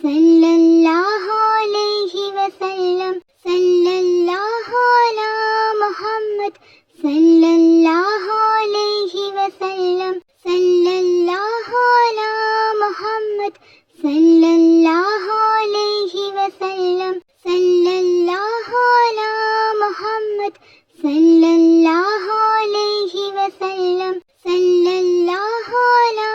സല്ലല്ലാഹു അലൈഹി വസല്ലം. സല്ലല്ലാഹു അലാ മുഹമ്മദ്. സല്ലല്ലാഹു അലൈഹി വസല്ലം. സല്ലല്ലാഹു അലാ മുഹമ്മദ്. സല്ലല്ലാഹു അലൈഹി വസല്ലം. സല്ലല്ലാഹു അലാ മുഹമ്മദ്. സല്ലല്ലാഹു അലൈഹി വസല്ലം. സല്ലല്ലാഹു അലാ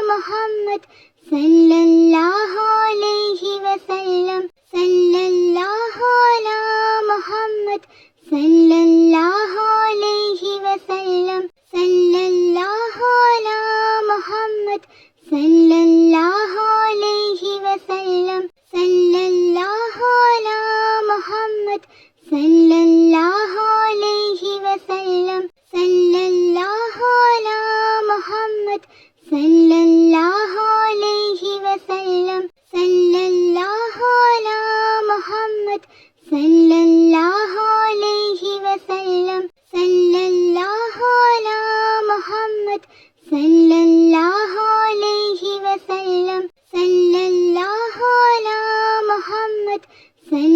മുഹമ്മദ്. സല്ലല്ലാഹു അലൈഹി വസല്ലം. സല്ലല്ലാഹു അലാ മുഹമ്മദ്. സല്ലല്ലാഹു അലൈഹി വസല്ലം. സല്ലല്ലാഹു അലാ മുഹമ്മദ്. സല്ലല്ലാഹു അലൈഹി വസല്ലം. സല്ലല്ലാഹു അലാ മുഹമ്മദ്. സല്ലല്ലാഹു അലൈഹി വസല്ലം. സല്ലല്ലാഹു അലാ മുഹമ്മദ്. സല്ലല്ലാഹു അലൈഹി വസല്ലം. സല്ലല്ലാഹു അലാ മുഹമ്മദ്. സല്ലല്ലാഹു അലൈഹി വസല്ലം. സല്ലല്ലാഹു അലാ മുഹമ്മദ്. സല്ലല്ലാഹു അലൈഹി വസല്ലം. സല്ലല്ലാഹു അലാ മുഹമ്മദ്.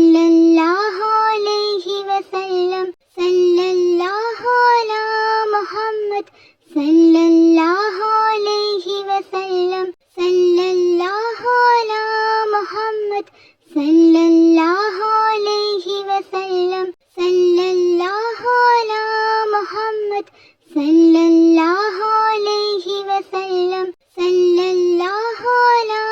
സല്ലല്ലാഹു അലൈഹി വസല്ലം. സല്ലല്ലാഹു അലാ മുഹമ്മദ്. സല്ലല്ലാഹു അലൈഹി വസല്ലം. സല്ലല്ലാഹു അലാ മുഹമ്മദ്. സല്ലല്ലാഹു അലൈഹി വസല്ലം. സല്ലല്ലാഹു അലാ മുഹമ്മദ്. സല്ലല്ലാഹു അലൈഹി വസല്ലം. സല്ലല്ലാഹു അലാ മുഹമ്മദ്. സല്ലല്ലാഹു അലൈഹി വസല്ലം. സല്ലല്ലാഹു അലാ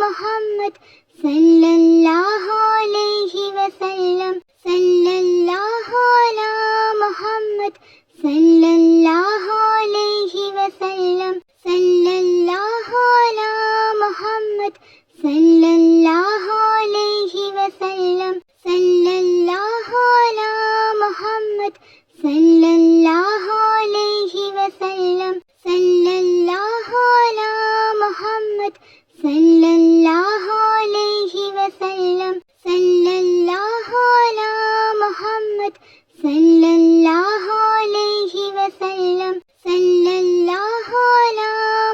മുഹമ്മദ്. സല്ലല്ലാഹു അലൈഹി വസല്ലം. സല്ലല്ലാഹു അലാ മുഹമ്മദ്. സല്ലല്ലാഹു അലൈഹി വസല്ലം. സല്ലല്ലാഹു അലാ മുഹമ്മദ്. സല്ലല്ലാഹു അലൈഹി വസല്ലം. സല്ലല്ലാഹു അലാ മുഹമ്മദ്. സല്ലല്ലാഹു അലൈഹി വസല്ലം. സല്ലല്ലാഹു അലാ മുഹമ്മദ്. സല്ലല്ലാഹു അലൈഹി വസല്ലം. സല്ലല്ലാഹു അലാ മുഹമ്മദ്. സല്ലല്ലാഹു അലൈഹി വസല്ലം. സല്ലല്ലാഹു അലാ മുഹമ്മദ്. സല്ലല്ലാഹു അലൈഹി വസല്ലം. സല്ലല്ലാഹു അലാ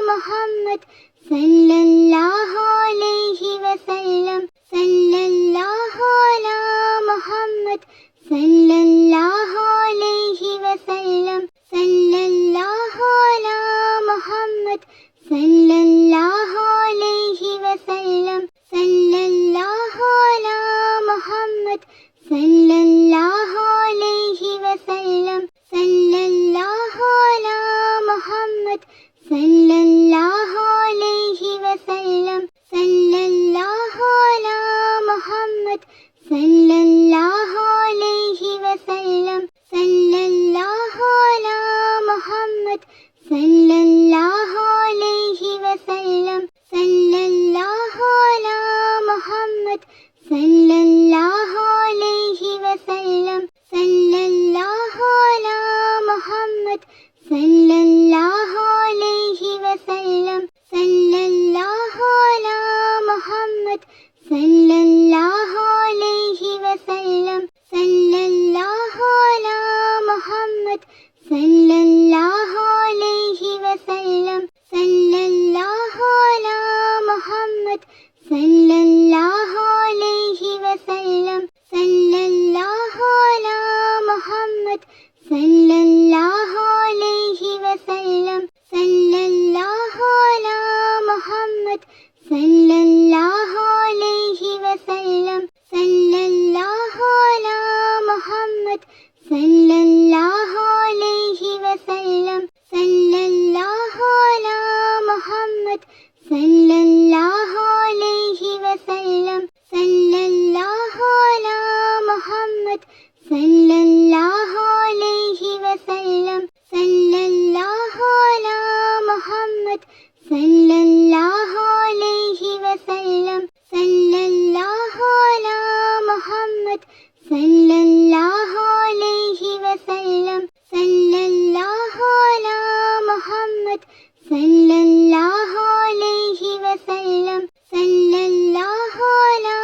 മുഹമ്മദ്. സല്ലല്ലാഹു അലൈഹി വസല്ലം. സല്ലല്ലാഹു അലാ മുഹമ്മദ്. സല്ലല്ലാഹു അലൈഹി വസല്ലം. സല്ലല്ലാഹു അലാ മുഹമ്മദ്. സല്ലല്ലാഹു അലൈഹി വസല്ലം. സല്ലല്ലാഹു അലാ മുഹമ്മദ്. സല്ലല്ലാഹു അലൈഹി വസല്ലം. സല്ലല്ലാഹു അലാ മുഹമ്മദ്. സല്ലല്ലാഹു അലൈഹി വസല്ലം. സല്ലല്ലാഹു അലാ മുഹമ്മദ്. സല്ലല്ലാഹു അലൈഹി വസല്ലം. സല്ലല്ലാഹു അലാ മുഹമ്മദ്. സല്ലല്ലാഹു അലൈഹി വസല്ലം. സല്ലല്ലാഹു അലാ മുഹമ്മദ്. സല്ലല്ലാഹു അലൈഹി വസല്ലം. സല്ലല്ലാഹു അലാ മുഹമ്മദ്. സല്ലല്ലാഹു അലൈഹി വസല്ലം. സല്ലല്ലാഹു അലാ മുഹമ്മദ്. സല്ലല്ലാഹു അലൈഹി വസല്ലം. സല്ലല്ലാഹു അലാ മുഹമ്മദ്. സല്ലല്ലാഹു അലൈഹി വസല്ലം. സല്ലല്ലാഹു അലാ മുഹമ്മദ്. സല്ലല്ലാഹു അലൈഹി വസല്ലം. സല്ലല്ലാഹു അലാ മുഹമ്മദ്. സല്ലല്ലാഹു അലൈഹി വസല്ലം. സല്ലല്ലാഹു അലാ മുഹമ്മദ്. സല്ലല്ലാഹു അലൈഹി വസല്ലം. സല്ലല്ലാഹു അലാ മുഹമ്മദ്. സല്ലല്ലാഹു അലൈഹി വസല്ലം. സല്ലല്ലാഹു അലാ മുഹമ്മദ്. സല്ലല്ലാഹു അലൈഹി വസല്ലം. സല്ലല്ലാഹു അലാ മുഹമ്മദ്. സല്ലല്ലാഹു അലൈഹി വസല്ലം. സല്ലല്ലാഹു അലാ മുഹമ്മദ്. സല്ലല്ലാഹു അലൈഹി വസല്ലം. സല്ലല്ലാഹു അലാ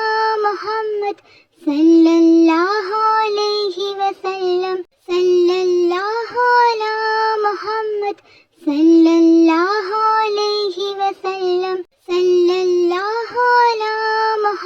മുഹമ്മദ്. സല്ലല്ലാഹു അലൈഹി വസല്ലം. സല്ലല്ലാഹു അലാ മുഹമ്മദ്. സല്ലല്ലാഹു അലൈഹി വസല്ലം. സല്ലല്ലാഹു അലാ മുഹമ്മദ്.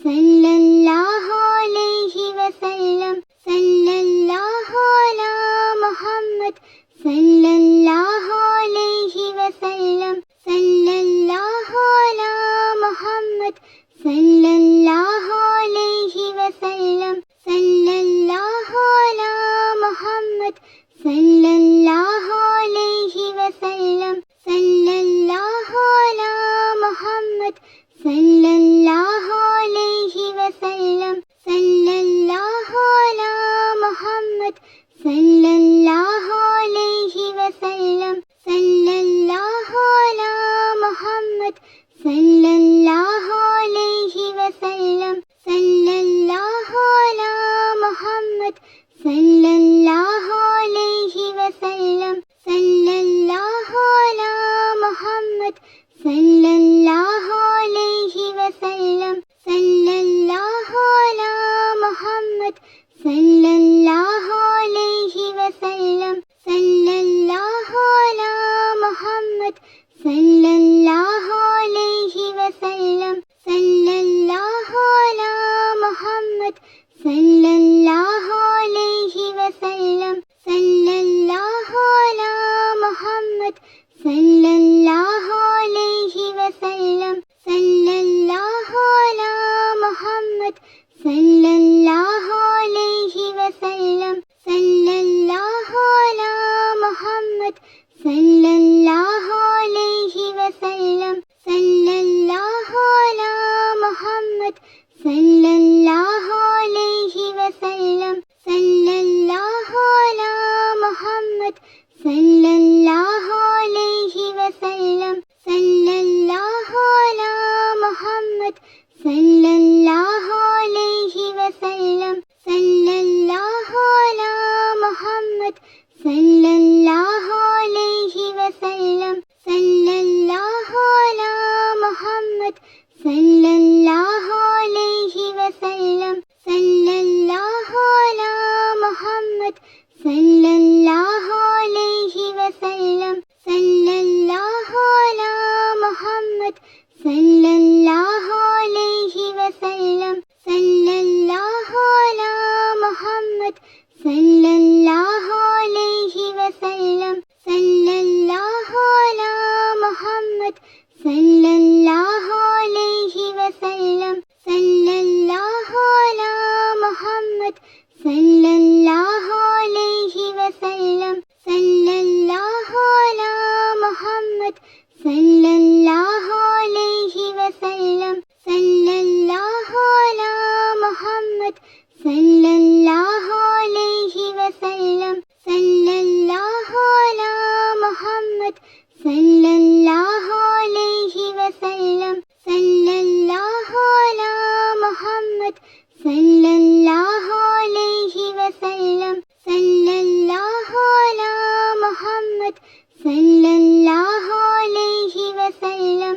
സല്ലല്ലാഹു അലൈഹി വസല്ലം സല്ലല്ലാഹു അലാ മുഹമ്മദ് സല്ലല്ലാഹു അലൈഹി വസല്ലം സല്ലല്ലാഹു അലാ മുഹമ്മദ് സല്ലല്ലാഹു അലൈഹി വസല്ലം സല്ലല്ലാഹു അലാ മുഹമ്മദ് സല്ലല്ലാഹു അലൈഹി വസല്ലം സല്ലല്ലാഹു അലാ മുഹമ്മദ് സല്ലല്ലാഹു അലൈഹി വസല്ലം സല്ലല്ലാഹു അലാ മുഹമ്മദ് സല്ലല്ലാഹു അലൈഹി വസല്ലം സല്ലല്ലാഹു അലാ മുഹമ്മദ് സല്ലല്ലാഹു അലൈഹി വസല്ലം സല്ലല്ലാഹു അലാ മുഹമ്മദ് സല്ലല്ലാഹു അലൈഹി വസല്ലം സല്ലല്ലാഹു അലാ മുഹമ്മദ് സല്ലല്ലാഹു അലൈഹി വസല്ലം സല്ലല്ലാഹു അലാ മുഹമ്മദ് സല്ലല്ലാഹു അലൈഹി വസല്ലം സല്ലല്ലാഹു അലാ മുഹമ്മദ് സല്ലല്ലാഹു അലൈഹി വസല്ലം സല്ലല്ലാഹു അലാ മുഹമ്മദ് സല്ലല്ലാഹു അലൈഹി വസല്ലം സല്ലല്ലാഹു അലാ മുഹമ്മദ് സല്ലല്ലാഹു അലൈഹി വസല്ലം സല്ലല്ലാഹു അലാ മുഹമ്മദ് സല്ലല്ലാഹു അലൈഹി വസല്ലം സല്ലല്ലാഹു അലാ മുഹമ്മദ് സല്ലല്ലാഹു അലൈഹി വസല്ലം സല്ലല്ലാഹു അലാ മുഹമ്മദ് സല്ലല്ലാഹു അലൈഹി വസല്ലം സല്ലല്ലാഹു അലാ മുഹമ്മദ് സല്ലല്ലാഹു അലൈഹി വസല്ലം സല്ലല്ലാഹു അലാ മുഹമ്മദ് സല്ലല്ലാഹു അലൈഹി വസല്ലം സല്ലല്ലാഹു അലാ മുഹമ്മദ് സല്ലല്ലാഹു അലൈഹി വസല്ലം സല്ലല്ലാഹു അലാ മുഹമ്മദ് സല്ലല്ലാഹു അലൈഹി വസല്ലം സല്ലല്ലാഹു അലാ മുഹമ്മദ് സല്ലല്ലാഹു അലൈഹി വസല്ലം സല്ലല്ലാഹു അലാ മുഹമ്മദ് സല്ലല്ലാഹു അലൈഹി വസല്ലം സല്ലല്ലാഹു അലാ മുഹമ്മദ് സല്ലല്ലാഹു അലൈഹി വസല്ലം സല്ലല്ലാഹു അലാ മുഹമ്മദ് സല്ലല്ലാഹു അലൈഹി വസല്ലം സല്ലല്ലാഹു അലാ മുഹമ്മദ് സല്ലല്ലാഹു അലൈഹി വസല്ലം സല്ലല്ലാഹു അലാ മുഹമ്മദ് സല്ലല്ലാഹു അലൈഹി വസല്ലം സല്ലല്ലാഹു അലാ മുഹമ്മദ് സല്ലല്ലാഹു അലൈഹി വസല്ലം സല്ലല്ലാഹു അലാ മുഹമ്മദ് സല്ലല്ലാഹു അലൈഹി വസല്ലം സല്ലല്ലാഹു അലാ മുഹമ്മദ് സല്ലല്ലാഹു അലൈഹി വസല്ലം സല്ലല്ലാഹു അലാ മുഹമ്മദ് സല്ലല്ലാഹു അലൈഹി വസല്ലം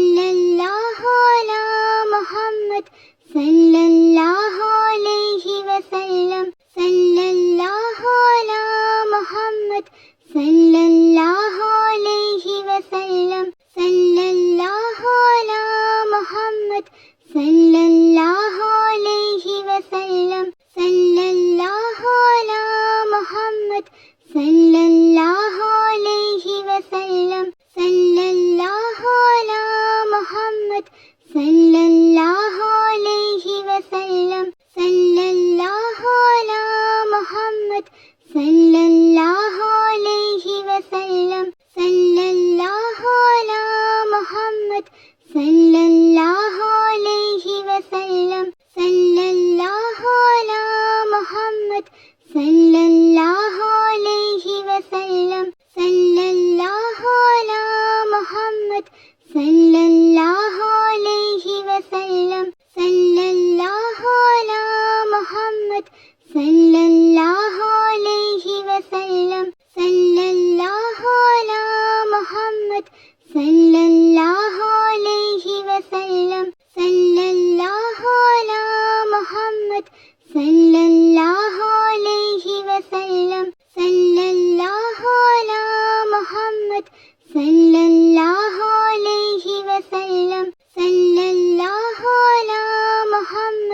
സല്ലല്ലാഹു അലാ മുഹമ്മദ് സല്ലല്ലാഹു അലൈഹി വസല്ലം സല്ലല്ലാഹു അലാ മുഹമ്മദ് സല്ലല്ലാഹു അലൈഹി വസല്ലം സല്ലല്ലാഹു അലാ മുഹമ്മദ് സല്ലല്ലാഹു അലൈഹി വസല്ലം സല്ലല്ലാഹു അലാ മുഹമ്മദ് സല്ലല്ലാഹു അലൈഹി വസല്ലം സല്ലല്ലാഹു അലാ മുഹമ്മദ് സല്ലല്ലാഹു അലൈഹി വസല്ലം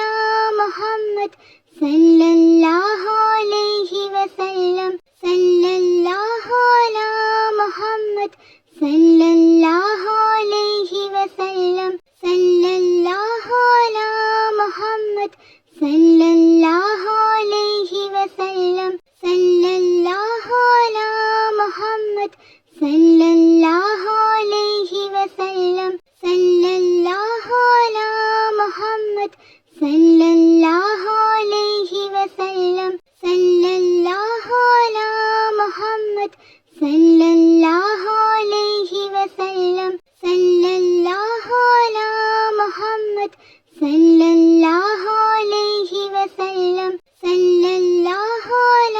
അലാ മുഹമ്മദ് സല്ലല്ലാഹു അലൈഹി വസല്ലം സല്ലല്ലാഹു അലാ മുഹമ്മദ് സല്ലല്ലാഹു അലൈഹി വസല്ലം സല്ലല്ലാഹു അലാ മുഹമ്മദ് സല്ലല്ലാഹു അലൈഹി വസല്ലം സല്ലല്ലാഹു അലാ മുഹമ്മദ് സല്ലല്ലാഹു അലൈഹി വസല്ലം സല്ലല്ലാഹു അലാ മുഹമ്മദ് സല്ലല്ലാഹു അലൈഹി വസല്ലം സല്ലല്ലാഹു അലാ മുഹമ്മദ് സല്ലല്ലാഹു അലൈഹി വസല്ലം സല്ലല്ലാഹു അലാ മുഹമ്മദ് സല്ലല്ലാഹു അലൈഹി വസല്ലം സല്ലല്ലാഹു അലാ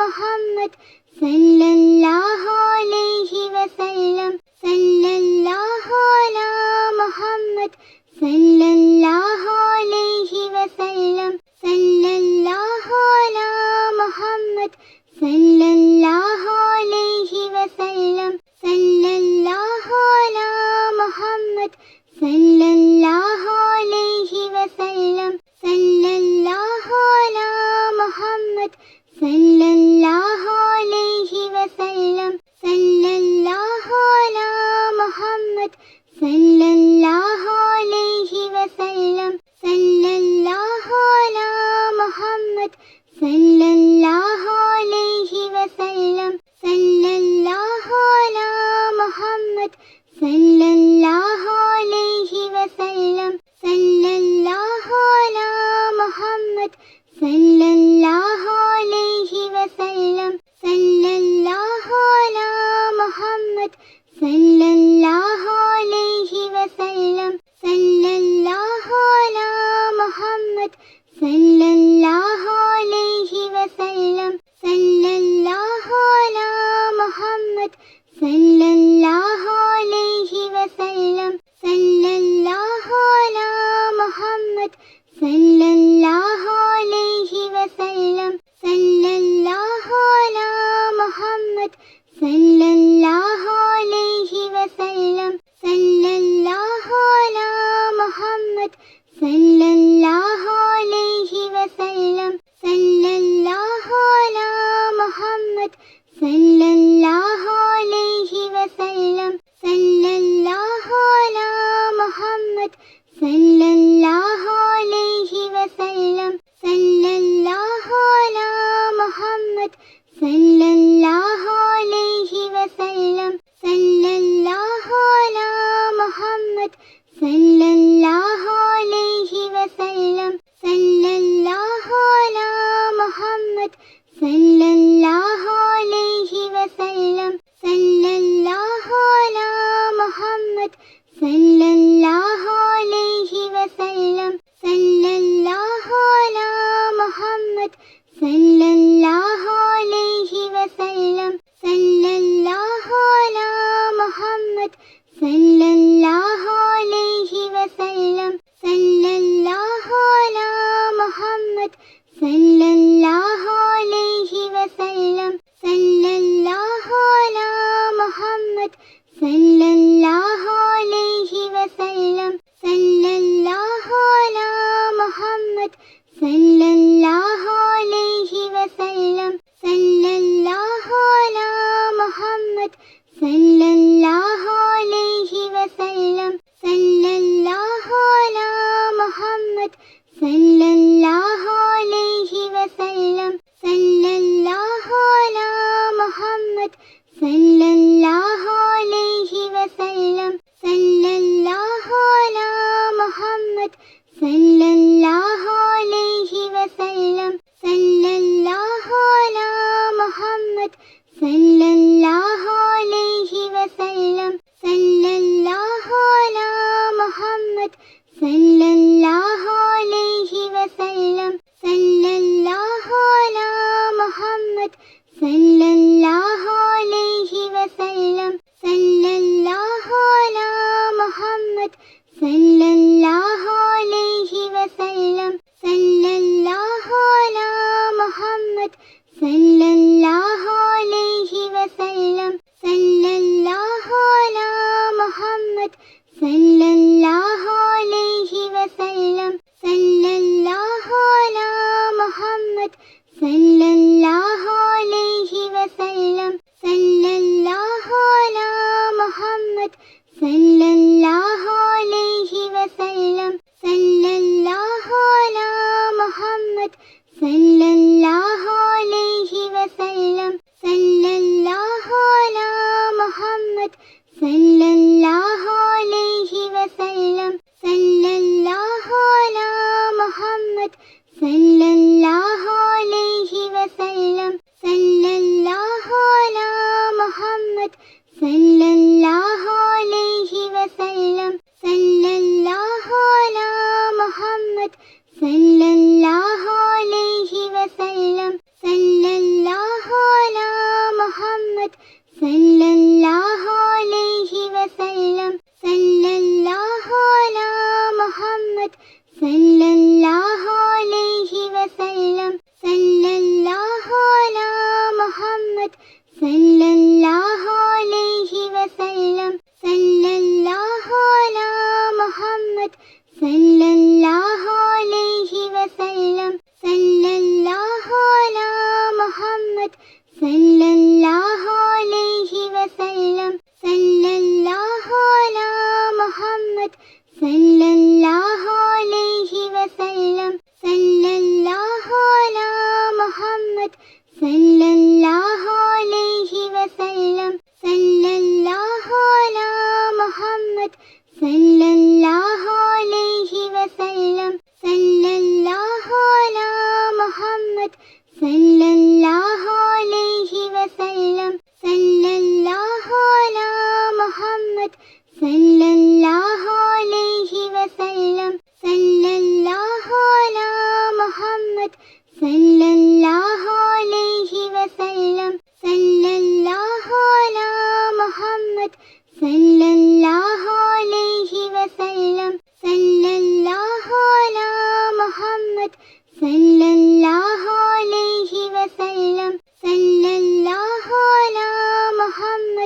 മുഹമ്മദ് സല്ലല്ലാഹു അലൈഹി വസല്ലം സല്ലല്ലാഹു അലാ മുഹമ്മദ് സല്ലല്ലാഹു അലൈഹി വസല്ലം സല്ലല്ലാഹു അലാ മുഹമ്മദ് സല്ലല്ലാഹു അലൈഹി വസല്ലം സല്ലല്ലാഹു അലാ മുഹമ്മദ് സല്ലല്ലാഹു അലൈഹി വസല്ലം സല്ലല്ലാഹു അലാ മുഹമ്മദ് സല്ലല്ലാഹു അലൈഹി വസല്ലം സല്ലല്ലാഹു അലാ മുഹമ്മദ് സല്ലല്ലാഹു അലൈഹി വസല്ലം സല്ലല്ലാഹു അലാ മുഹമ്മദ് സല്ലല്ലാഹു അലൈഹി വസല്ലം സല്ലല്ലാഹു അലാ മുഹമ്മദ് സല്ലല്ലാഹു അലൈഹി വസല്ലം സല്ലല്ലാഹു അലാ മുഹമ്മദ് സല്ലല്ലാഹു അലൈഹി വസല്ലം സല്ലല്ലാഹു അലാ മുഹമ്മദ് സല്ലല്ലാഹു അലൈഹി വസല്ലം സല്ലല്ലാഹു അലാ മുഹമ്മദ് സല്ലല്ലാഹു അലൈഹി വസല്ലം സല്ലല്ലാഹു അലാ മുഹമ്മദ് സല്ലല്ലാഹു അലൈഹി വസല്ലം സല്ലല്ലാഹു അലാ മുഹമ്മദ് സല്ലല്ലാഹു അലൈഹി വസല്ലം സല്ലല്ലാഹു അലാ മുഹമ്മദ് സല്ലല്ലാഹു അലൈഹി വസല്ലം സല്ലല്ലാഹു അലാ മുഹമ്മദ് സല്ലല്ലാഹു അലൈഹി വസല്ലം സല്ലല്ലാഹു അലാ മുഹമ്മദ് സല്ലല്ലാഹു അലൈഹി വസല്ലം സല്ലല്ലാഹു അലാ മുഹമ്മദ് സല്ലല്ലാഹു അലൈഹി വസല്ലം സല്ലല്ലാഹു അലാ മുഹമ്മദ് സല്ലല്ലാഹു അലൈഹി വസല്ലം സല്ലല്ലാഹു അലാ മുഹമ്മദ് സല്ലല്ലാഹു അലൈഹി വസല്ലം സല്ലല്ലാഹു അലാ മുഹമ്മദ് സല്ലല്ലാഹു അലൈഹി വസല്ലം സല്ലല്ലാഹു അലാ മുഹമ്മദ് സല്ലല്ലാഹു അലൈഹി വസല്ലം സല്ലല്ലാഹു അലാ മുഹമ്മദ് സല്ലല്ലാഹു അലൈഹി വസല്ലം സല്ലല്ലാഹു അലാ മുഹമ്മദ് സല്ലല്ലാഹു അലൈഹി വസല്ലം സല്ലല്ലാഹു അലാ മുഹമ്മദ് സല്ലല്ലാഹു അലൈഹി വസല്ലം സല്ലല്ലാഹു അലാ മുഹമ്മദ് സല്ലല്ലാഹു അലൈഹി വസല്ലം സല്ലല്ലാഹു അലാ മുഹമ്മദ് സല്ലല്ലാഹു അലൈഹി വസല്ലം സല്ലല്ലാഹു അലാ മുഹമ്മദ് സല്ലല്ലാഹു അലൈഹി വസല്ലം സല്ലല്ലാഹു അലാ മുഹമ്മദ് സല്ലല്ലാഹു അലൈഹി വസല്ലം സല്ലല്ലാഹു അലാ മുഹമ്മദ് സല്ലല്ലാഹു അലൈഹി വസല്ലം സല്ലല്ലാഹു അലാ മുഹമ്മദ് സല്ലല്ലാഹു അലൈഹി വസല്ലം സല്ലല്ലാഹു അലാ മുഹമ്മദ് സല്ലല്ലാഹു അലൈഹി വസല്ലം സല്ലല്ലാഹു അലാ മുഹമ്മദ് സല്ലല്ലാഹു അലൈഹി വസല്ലം സല്ലല്ലാഹു അലാ മുഹമ്മദ് സല്ലല്ലാഹു അലൈഹി വസല്ലം സല്ലല്ലാഹു അലാ മുഹമ്മദ് സല്ലല്ലാഹു അലൈഹി വസല്ലം സല്ലല്ലാഹു അലാ മുഹമ്മദ് സല്ലല്ലാഹു അലൈഹി വസല്ലം സല്ലല്ലാഹു അലാ മുഹമ്മദ് സല്ലല്ലാഹു അലൈഹി വസല്ലം സല്ലല്ലാഹു അലാ മുഹമ്മദ് സല്ലല്ലാഹു അലൈഹി വസല്ലം സല്ലല്ലാഹു അലാ മുഹമ്മദ് സല്ലല്ലാഹു അലൈഹി വസല്ലം സല്ലല്ലാഹു അലാ മുഹമ്മദ് സല്ലല്ലാഹു അലൈഹി വസല്ലം സല്ലല്ലാഹു അലാ മുഹമ്മദ് സല്ലല്ലാഹു അലൈഹി വസല്ലം സല്ലല്ലാഹു അലാ മുഹമ്മദ് സല്ലല്ലാഹു അലൈഹി വസല്ലം സല്ലല്ലാഹു അലാ മുഹമ്മദ് സല്ലല്ലാഹു അലൈഹി വസല്ലം സല്ലല്ലാഹു അലാ മുഹമ്മദ് സല്ലല്ലാഹു അലൈഹി വസല്ലം സല്ലല്ലാഹു അലാ മുഹമ്മദ് സല്ലല്ലാഹു അലൈഹി വസല്ലം സല്ലല്ലാഹു അലാ മുഹമ്മദ് സല്ലല്ലാഹു അലൈഹി വസല്ലം സല്ലല്ലാഹു അലാ മുഹമ്മദ് സല്ലല്ലാഹു അലൈഹി വസല്ലം സല്ലല്ലാഹു അലാ മുഹമ്മദ് സല്ലല്ലാഹു അലൈഹി വസല്ലം സല്ലല്ലാഹു അലാ മുഹമ്മദ് സല്ലല്ലാഹു അലൈഹി വസല്ലം സല്ലല്ലാഹു അലാ മുഹമ്മദ് സല്ലല്ലാഹു അലൈഹി വസല്ലം സല്ലല്ലാഹു അലാ മുഹമ്മദ് സല്ലല്ലാഹു അലൈഹി വസല്ലം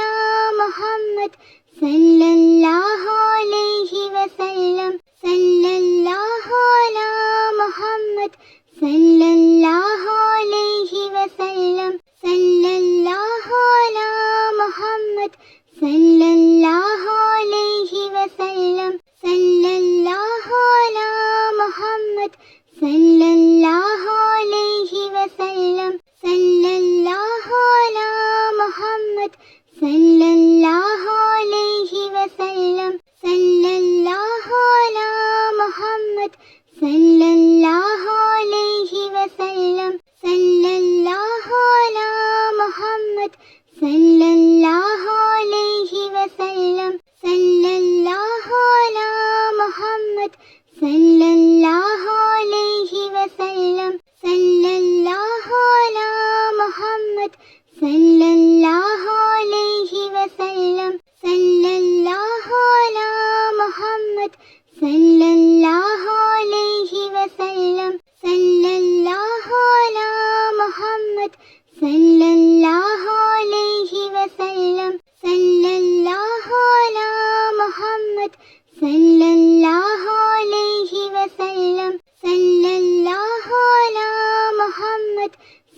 അലാ മുഹമ്മദ് സല്ലല്ലാഹു അലൈഹി വസല്ലം സല്ലല്ലാഹു അലാ മുഹമ്മദ് സല്ലല്ലാഹു അലൈഹി വസല്ലം സല്ലല്ലാഹു അലാ മുഹമ്മദ് സല്ലല്ലാഹു അലൈഹി വസല്ലം സല്ലല്ലാഹു അലാ മുഹമ്മദ് സല്ലല്ലാഹു അലൈഹി വസല്ലം സല്ലല്ലാഹു അലാ മുഹമ്മദ് സല്ലല്ലാഹു അലൈഹി വസല്ലം സല്ലല്ലാഹു അലാ മുഹമ്മദ് സല്ലല്ലാഹു അലൈഹി വസല്ലം സല്ലല്ലാഹു അലാ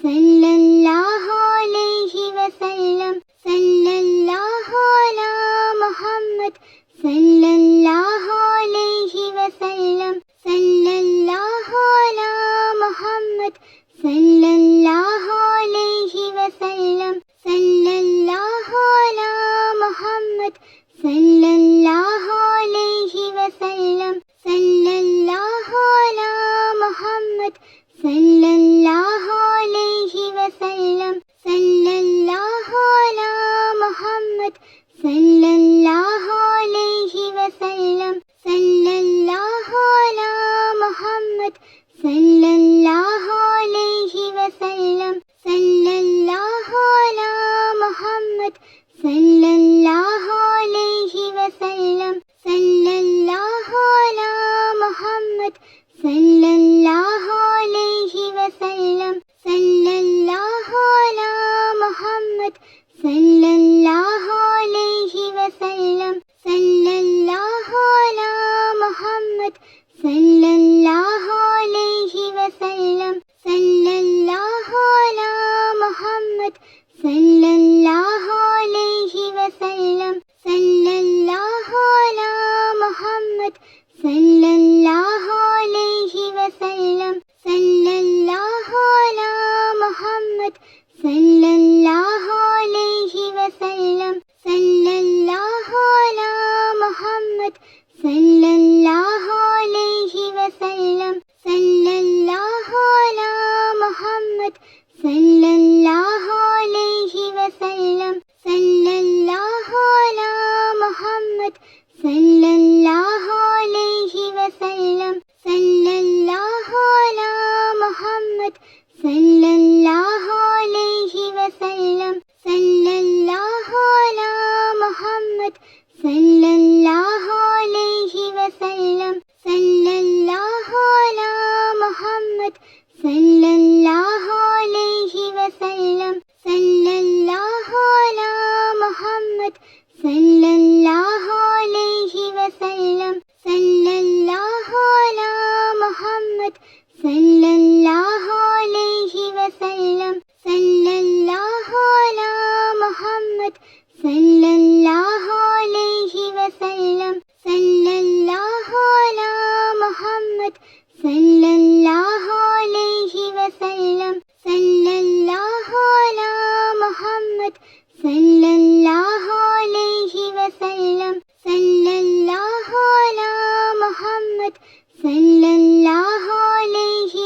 സല്ലല്ലാഹു അലൈഹി വസല്ലം. സല്ലല്ലാഹു അലാ മുഹമ്മദ് സല്ലല്ലാഹു അലൈഹി വസല്ലം. സല്ലല്ലാഹു അലാ മുഹമ്മദ് സല്ലല്ലാഹു അലൈഹി വസല്ലം. സല്ലല്ലാഹു അലാ മുഹമ്മദ് സല്ലല്ലാഹു അലൈഹി വസല്ലം. സല്ലല്ലാഹു അലാ മുഹമ്മദ് സല്ലല്ലാഹു അലൈഹി വസല്ലം. സല്ലല്ലാഹു അലാ മുഹമ്മദ് സല്ലല്ലാഹു അലൈഹി വസല്ലം. സല്ലല്ലാഹു അലാ മുഹമ്മദ് സല്ലല്ലാഹു അലൈഹി വസല്ലം. സല്ലല്ലാഹു അലാ മുഹമ്മദ് സല്ലല്ലാഹു അലൈഹി വസല്ലം. സല്ലല്ലാഹു അലാ മുഹമ്മദ് സല്ലല്ലാഹു അലൈഹി വസല്ലം. സല്ലല്ലാഹു അലാ മുഹമ്മദ് സല്ലല്ലാഹു അലൈഹി വസല്ലം. സല്ലല്ലാഹു അലാ മുഹമ്മദ് സല്ലല്ലാഹു അലൈഹി വസല്ലം. സല്ലല്ലാഹു അലാ മുഹമ്മദ് സല്ലല്ലാഹു അലൈഹി വസല്ലം. സല്ലല്ലാഹു അലാ മുഹമ്മദ് സല്ലല്ലാഹു അലൈഹി വസല്ലം. സല്ലല്ലാഹു അലാ മുഹമ്മദ് സല്ലല്ലാഹു അലൈഹി വസല്ലം. സല്ലല്ലാഹു അലാ മുഹമ്മദ് സല്ലല്ലാഹു അലൈഹി വസല്ലം. സല്ലല്ലാഹു അലാ മുഹമ്മദ് സല്ലല്ലാഹു അലൈഹി വസല്ലം. സല്ലല്ലാഹു അലാ മുഹമ്മദ് സല്ലല്ലാഹു അലൈഹി വസല്ലം. സല്ലല്ലാഹു അലാ മുഹമ്മദ് സല്ലല്ലാഹു അലൈഹി വസല്ലം. സല്ലല്ലാഹു അലാ മുഹമ്മദ് സല്ലല്ലാഹു അലൈഹി വസല്ലം. സല്ലല്ലാഹു അലാ മുഹമ്മദ് സല്ലല്ലാഹു അലൈഹി വസല്ലം. സല്ലല്ലാഹു അലാ മുഹമ്മദ് സല്ലല്ലാഹു അലൈഹി വസല്ലം. സല്ലല്ലാഹു അലാ മുഹമ്മദ് സല്ലല്ലാഹു അലൈഹി വസല്ലം. സല്ലല്ലാഹു അലാ മുഹമ്മദ് സല്ലല്ലാഹു അലൈഹി വസല്ലം. സല്ലല്ലാഹു അലാ മുഹമ്മദ് സല്ലല്ലാഹു അലൈഹി വസല്ലം. സല്ലല്ലാഹു അലാ മുഹമ്മദ് സല്ലല്ലാഹു അലൈഹി വസല്ലം. സല്ലല്ലാഹു അലാ മുഹമ്മദ് സല്ലല്ലാഹു അലൈഹി വസല്ലം. സല്ലല്ലാഹു അലാ മുഹമ്മദ് സല്ലല്ലാഹു അലൈഹി വസല്ലം. സല്ലല്ലാഹു അലാ മുഹമ്മദ് സല്ലല്ലാഹു അലൈഹി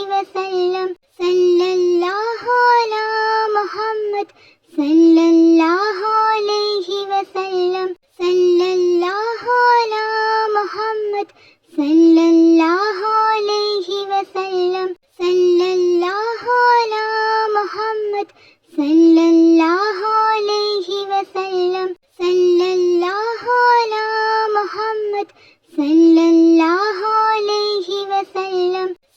വസല്ലം. സല്ലല്ലാഹു അലാ മുഹമ്മദ് സല്ലല്ലാഹു അലൈഹി വസല്ലം. സല്ലല്ലാഹു അലാ മുഹമ്മദ് സല്ലല്ലാഹു അലൈഹി വസല്ലം. സല്ലല്ലാഹു അലാ മുഹമ്മദ് സല്ലല്ലാഹു അലൈഹി വസല്ലം.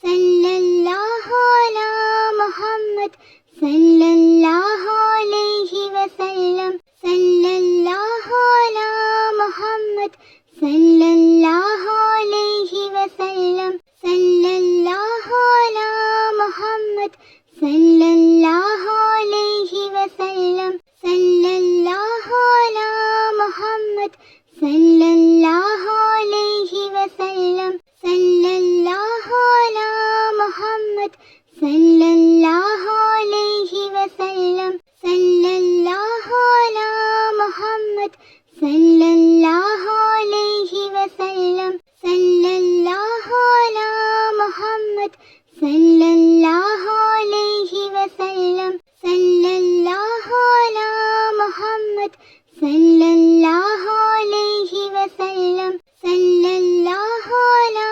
സല്ലല്ലാഹു അലാ മുഹമ്മദ് സല്ലല്ലാഹു അലൈഹി വസല്ലം. സല്ലല്ലാഹു അലാ മുഹമ്മദ് സല്ലല്ലാഹു അലൈഹി വസല്ലം. സല്ലല്ലാഹു അലാ മുഹമ്മദ് സല്ലല്ലാഹു അലൈഹി വസല്ലം. സല്ലല്ലാഹു അലാ മുഹമ്മദ് സല്ലല്ലാഹു അലൈഹി വസല്ലം. സല്ലല്ലാഹു അലാ മുഹമ്മദ് സല്ലല്ലാഹു അലൈഹി വസല്ലം. സല്ലല്ലാഹു അലാ മുഹമ്മദ് സല്ലല്ലാഹു അലൈഹി വസല്ലം. സല്ലല്ലാഹു അലാ മുഹമ്മദ് സല്ലല്ലാഹു അലൈഹി വസല്ലം. സല്ലല്ലാഹു അലാ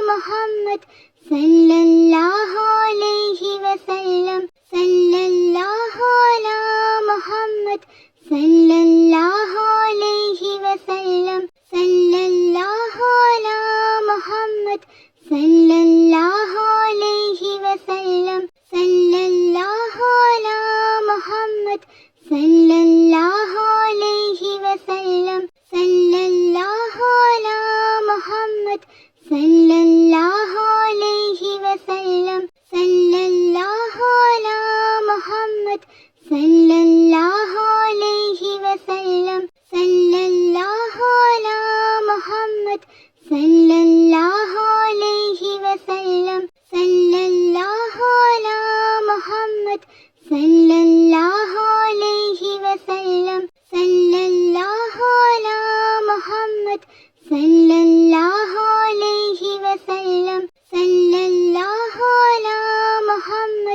മുഹമ്മദ് സല്ലല്ലാഹു അലൈഹി വസല്ലം. സല്ലല്ലാഹു അലാ മുഹമ്മദ് സല്ലല്ലാഹു അലൈഹി വസല്ലം. സല്ലല്ലാഹു അലാ മുഹമ്മദ് സല്ലല്ലാഹു അലൈഹി വസല്ലം.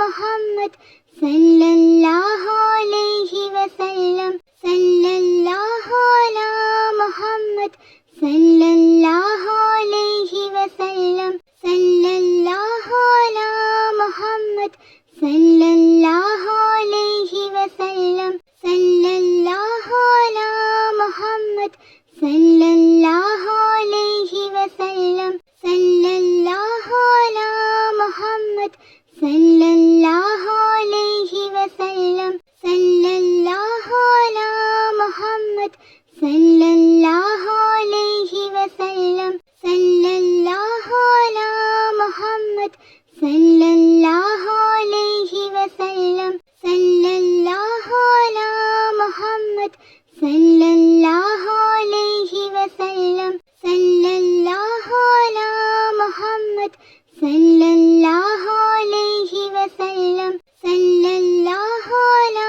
മുഹമ്മദ് സല്ലല്ലാഹു അലൈഹി വസല്ലം സല്ലല്ലാഹു അലാ മുഹമ്മദ് സല്ലല്ലാഹു അലൈഹി വസല്ലം സല്ലല്ലാഹു അലാ മുഹമ്മദ് സല്ലല്ലാഹു അലൈഹി വസല്ലം സല്ലല്ലാഹു അലാ മുഹമ്മദ് സല്ലല്ലാഹു അലൈഹി വസല്ലം സല്ലല്ലാഹു അലാ മുഹമ്മദ് സല്ലല്ലാഹു അലൈഹി വസല്ലം സല്ലല്ലാഹു അലാ മുഹമ്മദ് സല്ലല്ലാഹു അലൈഹി വസല്ലം സല്ലല്ലാഹു അലാ മുഹമ്മദ് സല്ലല്ലാഹു അലൈഹി വസല്ലം സല്ലല്ലാഹു അലാ മുഹമ്മദ് സല്ലല്ലാഹു അലൈഹി വസല്ലം സല്ലല്ലാഹു അലാ മുഹമ്മദ് സല്ലല്ലാഹു അലൈഹി വസല്ലം സല്ലല്ലാഹു അലാ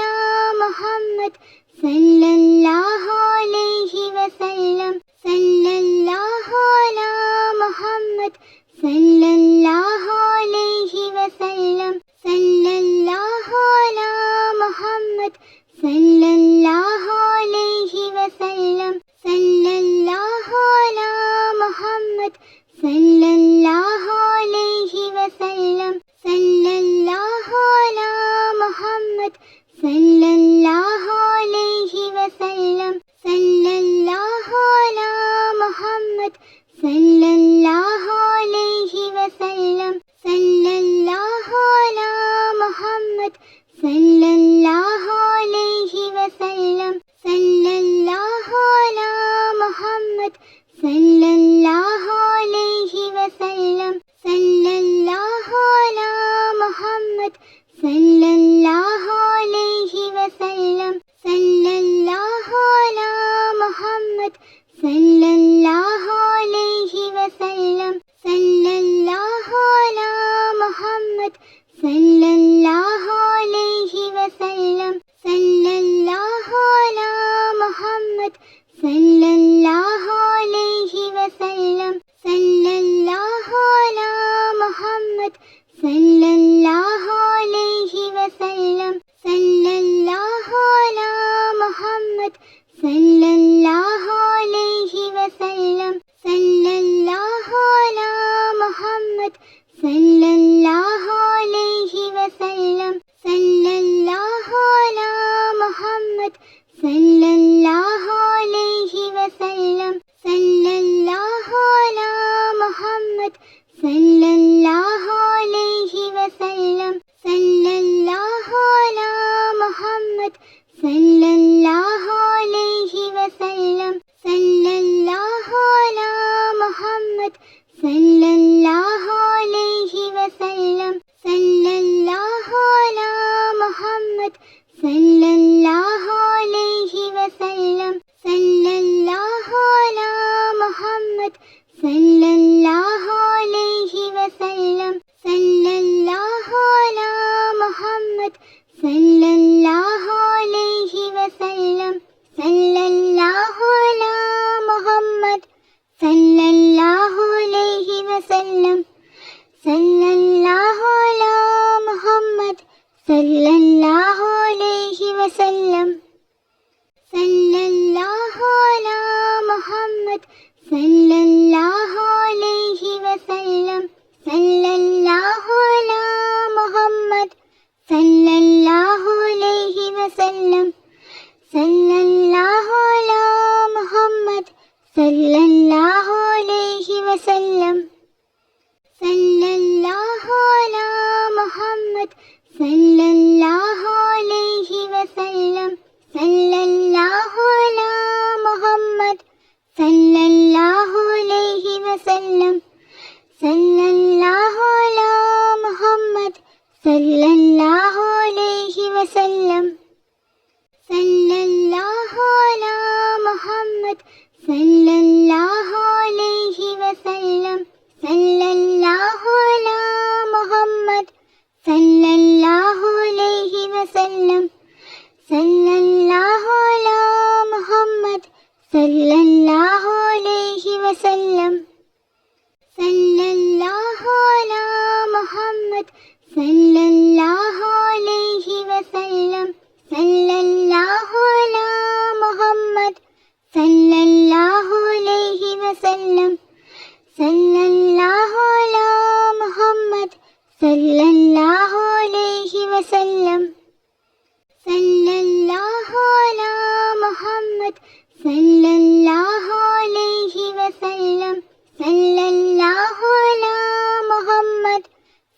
അലാ മുഹമ്മദ് സല്ലല്ലാഹു അലൈഹി വസല്ലം സല്ലല്ലാഹു അലാ മുഹമ്മദ് സല്ലല്ലാഹു അലൈഹി വസല്ലം സല്ലല്ലാഹു അലാ മുഹമ്മദ് സല്ലല്ലാഹു അലൈഹി വസല്ലം സല്ലല്ലാഹു അലാ മുഹമ്മദ് സല്ലല്ലാഹു അലൈഹി വസല്ലം സല്ലല്ലാഹു അലാ സല്ലല്ലാഹു അലൈഹി വസല്ലം. സല്ലല്ലാഹു അലാ മുഹമ്മദ് സല്ലല്ലാഹു അലൈഹി വസല്ലം. സല്ലല്ലാഹു അലാ മുഹമ്മദ് സല്ലല്ലാഹു അലൈഹി വസല്ലം. സല്ലല്ലാഹു അലാ മുഹമ്മദ് സല്ലല്ലാഹു അലൈഹി വസല്ലം. സല്ലല്ലാഹു അലാ മുഹമ്മദ് സല്ലല്ലാഹു അലൈഹി വസല്ലം. സല്ലല്ലാഹു അലാ മുഹമ്മദ് സല്ലല്ലാഹു അലൈഹി വസല്ലം. സല്ലല്ലാഹു അലാ മുഹമ്മദ് സല്ലല്ലാഹു അലൈഹി വസല്ലം. സല്ലല്ലാഹു അലാ മുഹമ്മദ് സല്ലല്ലാഹു അലൈഹി വസല്ലം. സല്ലല്ലാഹു അലാ മുഹമ്മദ് സല്ലല്ലാഹു അലൈഹി വസല്ലം. സല്ലല്ലാഹു അലാ മുഹമ്മദ് സല്ലല്ലാഹു അലൈഹി വസല്ലം. സല്ലല്ലാഹു അലാ മുഹമ്മദ് സല്ലല്ലാഹു അലൈഹി വസല്ലം. സല്ലല്ലാഹു അലാ മുഹമ്മദ് സല്ലല്ലാഹു അലൈഹി വസല്ലം. സല്ലല്ലാഹു അലാ മുഹമ്മദ് സല്ലല്ലാഹു അലൈഹി വസല്ലം. സല്ലല്ലാഹു അലാ മുഹമ്മദ് സല്ലല്ലാഹു അലൈഹി വസല്ലം. സല്ലല്ലാഹു അലാ മുഹമ്മദ് സല്ലല്ലാഹു അലൈഹി വസല്ലം. സല്ലല്ലാഹു അലാ മുഹമ്മദ് സല്ലല്ലാഹു അലൈഹി വസല്ലം. സല്ലല്ലാഹു അലാ മുഹമ്മദ് സല്ലല്ലാഹു അലൈഹി വസല്ലം. സല്ലല്ലാഹു അലാ മുഹമ്മദ് സല്ലല്ലാഹു അലൈഹി വസല്ലം. സല്ലല്ലാഹു അലാ മുഹമ്മദ് സല്ലല്ലാഹു അലൈഹി വസല്ലം. സല്ലല്ലാഹു അലാ മുഹമ്മദ് സല്ലല്ലാഹു അലൈഹി വസല്ലം. സല്ലല്ലാഹു അലാ മുഹമ്മദ് സല്ലല്ലാഹു അലൈഹി വസല്ലം. സല്ലല്ലാഹു അലാ മുഹമ്മദ് സല്ലല്ലാഹു അലൈഹി വസല്ലം. സല്ലല്ലാഹു അലാ മുഹമ്മദ് സല്ലല്ലാഹു അലൈഹി വസല്ലം. സല്ലല്ലാഹു അലാ മുഹമ്മദ് സല്ലല്ലാഹു അലൈഹി വസല്ലം. സല്ലല്ലാഹു അലാ മുഹമ്മദ് സല്ലല്ലാഹു അലൈഹി വസല്ലം. സല്ലല്ലാഹു അലാ മുഹമ്മദ് സല്ലല്ലാഹു അലൈഹി വസല്ലം. സല്ലല്ലാഹു അലാ മുഹമ്മദ് സല്ലല്ലാഹു അലൈഹി വസല്ലം. സല്ലല്ലാഹു അലാ മുഹമ്മദ് സല്ലല്ലാഹു അലൈഹി വസല്ലം. സല്ലല്ലാഹു അലാ മുഹമ്മദ്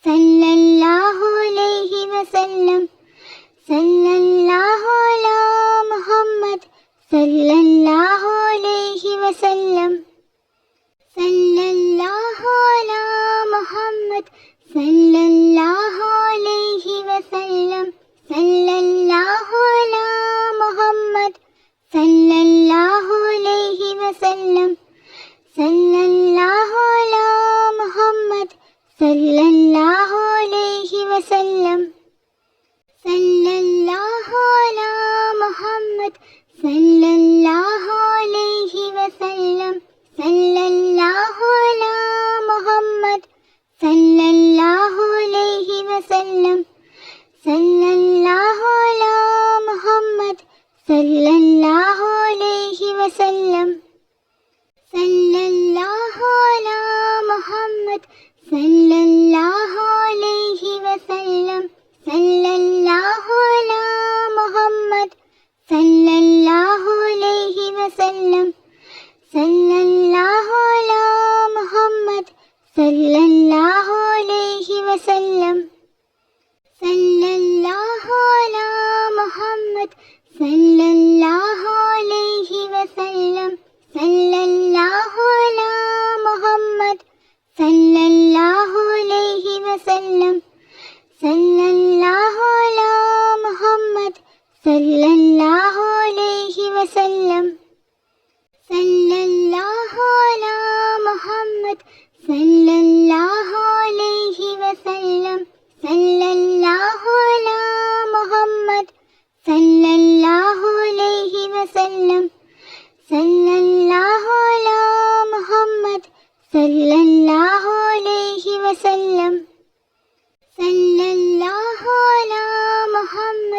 സല്ലല്ലാഹു അലൈഹി വസല്ലം. സല്ലല്ലാഹു അലാ മുഹമ്മദ് സല്ലല്ലാഹു അലൈഹി വസല്ലം. സല്ലല്ലാഹു അലാ മുഹമ്മദ് സല്ലല്ലാഹു അലൈഹി വസല്ലം. സല്ലല്ലാഹു അലാ മുഹമ്മദ് സല്ലല്ലാഹു അലൈഹി വസല്ലം. സല്ലല്ലാഹു അലാ മുഹമ്മദ് സല്ലല്ലാഹു അലൈഹി വസല്ലം. സല്ലല്ലാഹു അലാ മുഹമ്മദ് സല്ലല്ലാഹു അലൈഹി വസല്ലം. സല്ലല്ലാഹു അലാ മുഹമ്മദ് സല്ലല്ലാഹു അലൈഹി വസല്ലം. സല്ലല്ലാഹു അലാ മുഹമ്മദ് സല്ലല്ലാഹു അലൈഹി വസല്ലം. സല്ലല്ലാഹു അലാ മുഹമ്മദ് സല്ലല്ലാഹു അലൈഹി വസല്ലം. സല്ലല്ലാഹു അലാ മുഹമ്മദ് സല്ലല്ലാഹു അലൈഹി വസല്ലം. സല്ലല്ലാഹു അലാ മുഹമ്മദ് സല്ലല്ലാഹു അലൈഹി വസല്ലം. സല്ലല്ലാഹു അലാ മുഹമ്മദ് സല്ലല്ലാഹു അലൈഹി വസല്ലം. സല്ലല്ലാഹു അലാ മുഹമ്മദ് സല്ലല്ലാഹു അലൈഹി വസല്ലം. സല്ലല്ലാഹു അലാ മുഹമ്മദ് സല്ലല്ലാഹു അലൈഹി വസല്ലം. സല്ലല്ലാഹു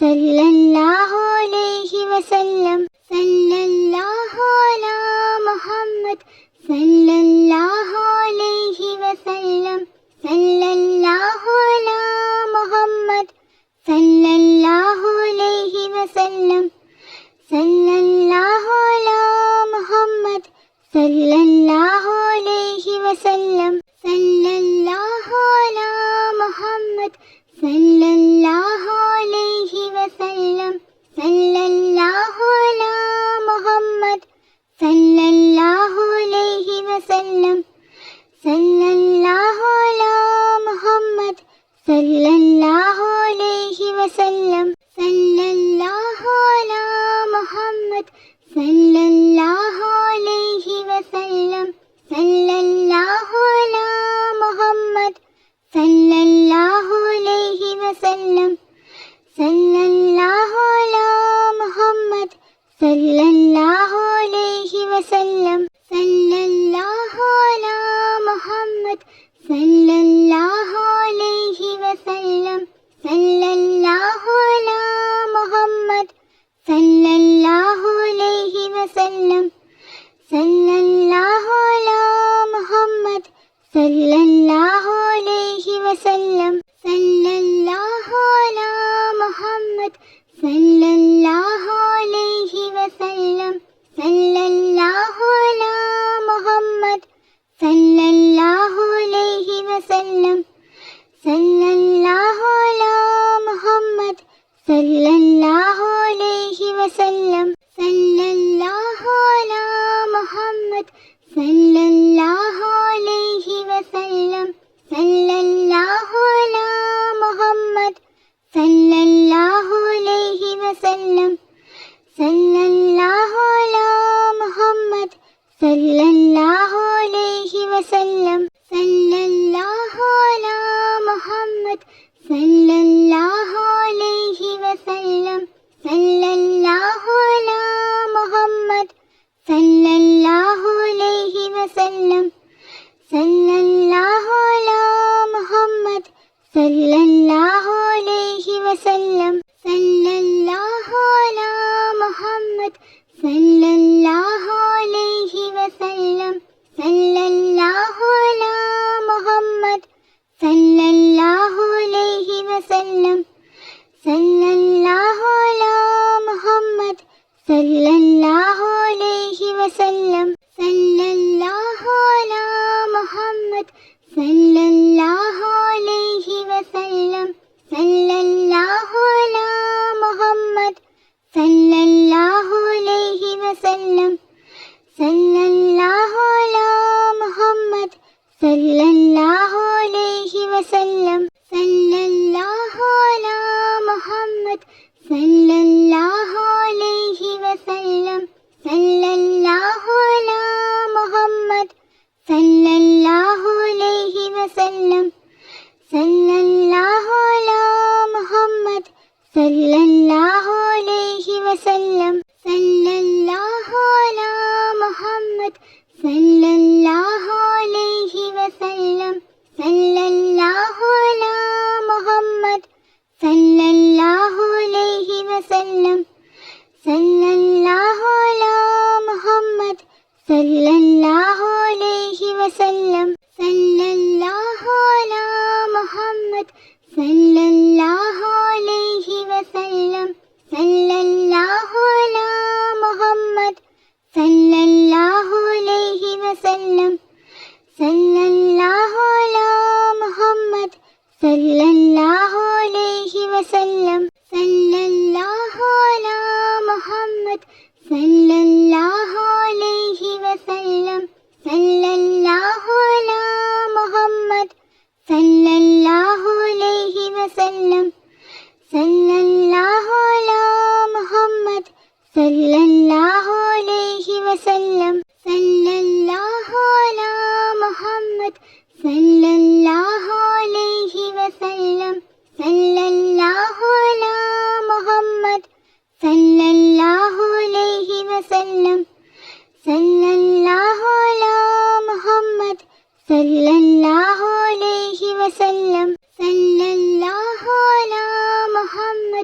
സല്ലല്ലാഹു അലൈഹി വസല്ലം. സല്ലല്ലാഹു അലാ മുഹമ്മദ് സല്ലല്ലാഹു അലൈഹി വസല്ലം. സല്ലല്ലാഹു അലാ മുഹമ്മദ് സല്ലല്ലാഹു അലൈഹി വസല്ലം. സല്ലല്ലാഹു അലാ മുഹമ്മദ് സല്ലല്ലാഹു അലൈഹി വസല്ലം. സല്ലല്ലാഹു അലാ മുഹമ്മദ് സല്ലല്ലാഹു അലൈഹി വസല്ലം. സല്ലല്ലാഹു അലാ മുഹമ്മദ് സല്ലല്ലാഹു അലൈഹി വസല്ലം. സല്ലല്ലാഹു അലാ മുഹമ്മദ് സല്ലല്ലാഹു അലൈഹി വസല്ലം. സല്ലല്ലാഹു അലാ മുഹമ്മദ് സല്ലല്ലാഹു അലൈഹി വസല്ലം. സല്ലല്ലാഹു അലാ മുഹമ്മദ് സല്ലല്ലാഹു അലൈഹി വസല്ലം. സല്ലല്ലാഹു അലാ മുഹമ്മദ് സല്ലല്ലാഹു അലൈഹി വസല്ലം. സല്ലല്ലാഹു അലാ മുഹമ്മദ് സല്ലല്ലാഹു അലൈഹി വസല്ലം. സല്ലല്ലാഹു അലാ മുഹമ്മദ് സല്ലല്ലാഹു അലൈഹി വസല്ലം. സല്ലല്ലാഹു അലാ മുഹമ്മദ് സല്ലല്ലാഹു അലൈഹി വസല്ലം. സല്ലല്ലാഹു അലാ മുഹമ്മദ് സല്ലല്ലാഹു അലൈഹി വസല്ലം. സല്ലല്ലാഹു അലാ മുഹമ്മദ് സല്ലല്ലാഹു അലൈഹി വസല്ലം. സല്ലല്ലാഹു അലാ മുഹമ്മദ് സല്ലല്ലാഹു അലൈഹി വസല്ലം. സല്ലല്ലാഹു അലാ മുഹമ്മദ് സല്ലല്ലാഹു അലൈഹി വസല്ലം. സല്ലല്ലാഹു അലാ മുഹമ്മദ് സല്ലല്ലാഹു അലൈഹി വസല്ലം. സല്ലല്ലാഹു അലാ മുഹമ്മദ് സല്ലല്ലാഹു അലൈഹി വസല്ലം. സല്ലല്ലാഹു അലാ മുഹമ്മദ് സല്ലല്ലാഹു അലൈഹി വസല്ലം. സല്ലല്ലാഹു അലാ മുഹമ്മദ് സല്ലല്ലാഹു അലൈഹി വസല്ലം. സല്ലല്ലാഹു അലാ മുഹമ്മദ് സല്ലല്ലാഹു അലൈഹി വസല്ലം. സല്ലല്ലാഹു അലാ മുഹമ്മദ് സല്ലല്ലാഹു അലൈഹി വസല്ലം. സല്ലല്ലാഹു അലാ മുഹമ്മദ് സല്ലല്ലാഹു അലൈഹി വസല്ലം. സല്ലല്ലാഹു അലാ മുഹമ്മദ് സല്ലല്ലാഹു അലൈഹി വസല്ലം. സല്ലല്ലാഹു അലാ മുഹമ്മദ് സല്ലല്ലാഹു അലൈഹി വസല്ലം. സല്ലല്ലാഹു അലാ മുഹമ്മദ് സല്ലല്ലാഹു അലൈഹി വസല്ലം. സല്ലല്ലാഹു അലാ മുഹമ്മദ് സല്ലല്ലാഹു അലൈഹി വസല്ലം. സല്ലല്ലാഹു അലാ മുഹമ്മദ് സല്ലല്ലാഹു അലൈഹി വസല്ലം. സല്ലല്ലാഹു അലാ മുഹമ്മദ് സല്ലല്ലാഹു അലൈഹി വസല്ലം. സല്ലല്ലാഹു അലാ മുഹമ്മദ് സല്ലല്ലാഹു അലൈഹി വസല്ലം. സല്ലല്ലാഹു അലാ മുഹമ്മദ് സല്ലല്ലാഹു അലൈഹി വസല്ലം. സല്ലല്ലാഹു അലാ മുഹമ്മദ് സല്ലല്ലാഹു അലൈഹി വസല്ലം. സല്ലല്ലാഹു അലാ മുഹമ്മദ് സല്ലല്ലാഹു അലൈഹി വസല്ലം. സല്ലല്ലാഹു അലാ മുഹമ്മദ് സല്ലല്ലാഹു അലൈഹി വസല്ലം. സല്ലല്ലാഹു അലാ മുഹമ്മദ് സല്ലല്ലാഹു അലൈഹി വസല്ലം. സല്ലല്ലാഹു അലാ മുഹമ്മദ് സല്ലല്ലാഹു അലൈഹി വസല്ലം. സല്ലല്ലാഹു അലാ മുഹമ്മദ് സല്ലല്ലാഹു അലൈഹി വസല്ലം. സല്ലല്ലാഹു അലാ മുഹമ്മദ് സല്ലല്ലാഹു അലൈഹി വസല്ലം. സല്ലല്ലാഹു അലാ മുഹമ്മദ് സല്ലല്ലാഹു അലൈഹി വസല്ലം. സല്ലല്ലാഹു അലാ മുഹമ്മദ് സല്ലല്ലാഹു അലൈഹി വസല്ലം. സല്ലല്ലാഹു അലാ മുഹമ്മദ് സല്ലല്ലാഹു അലൈഹി വസല്ലം. സല്ലല്ലാഹു അലാ മുഹമ്മദ് സല്ലല്ലാഹു അലൈഹി വസല്ലം. സല്ലല്ലാഹു അലാ മുഹമ്മദ്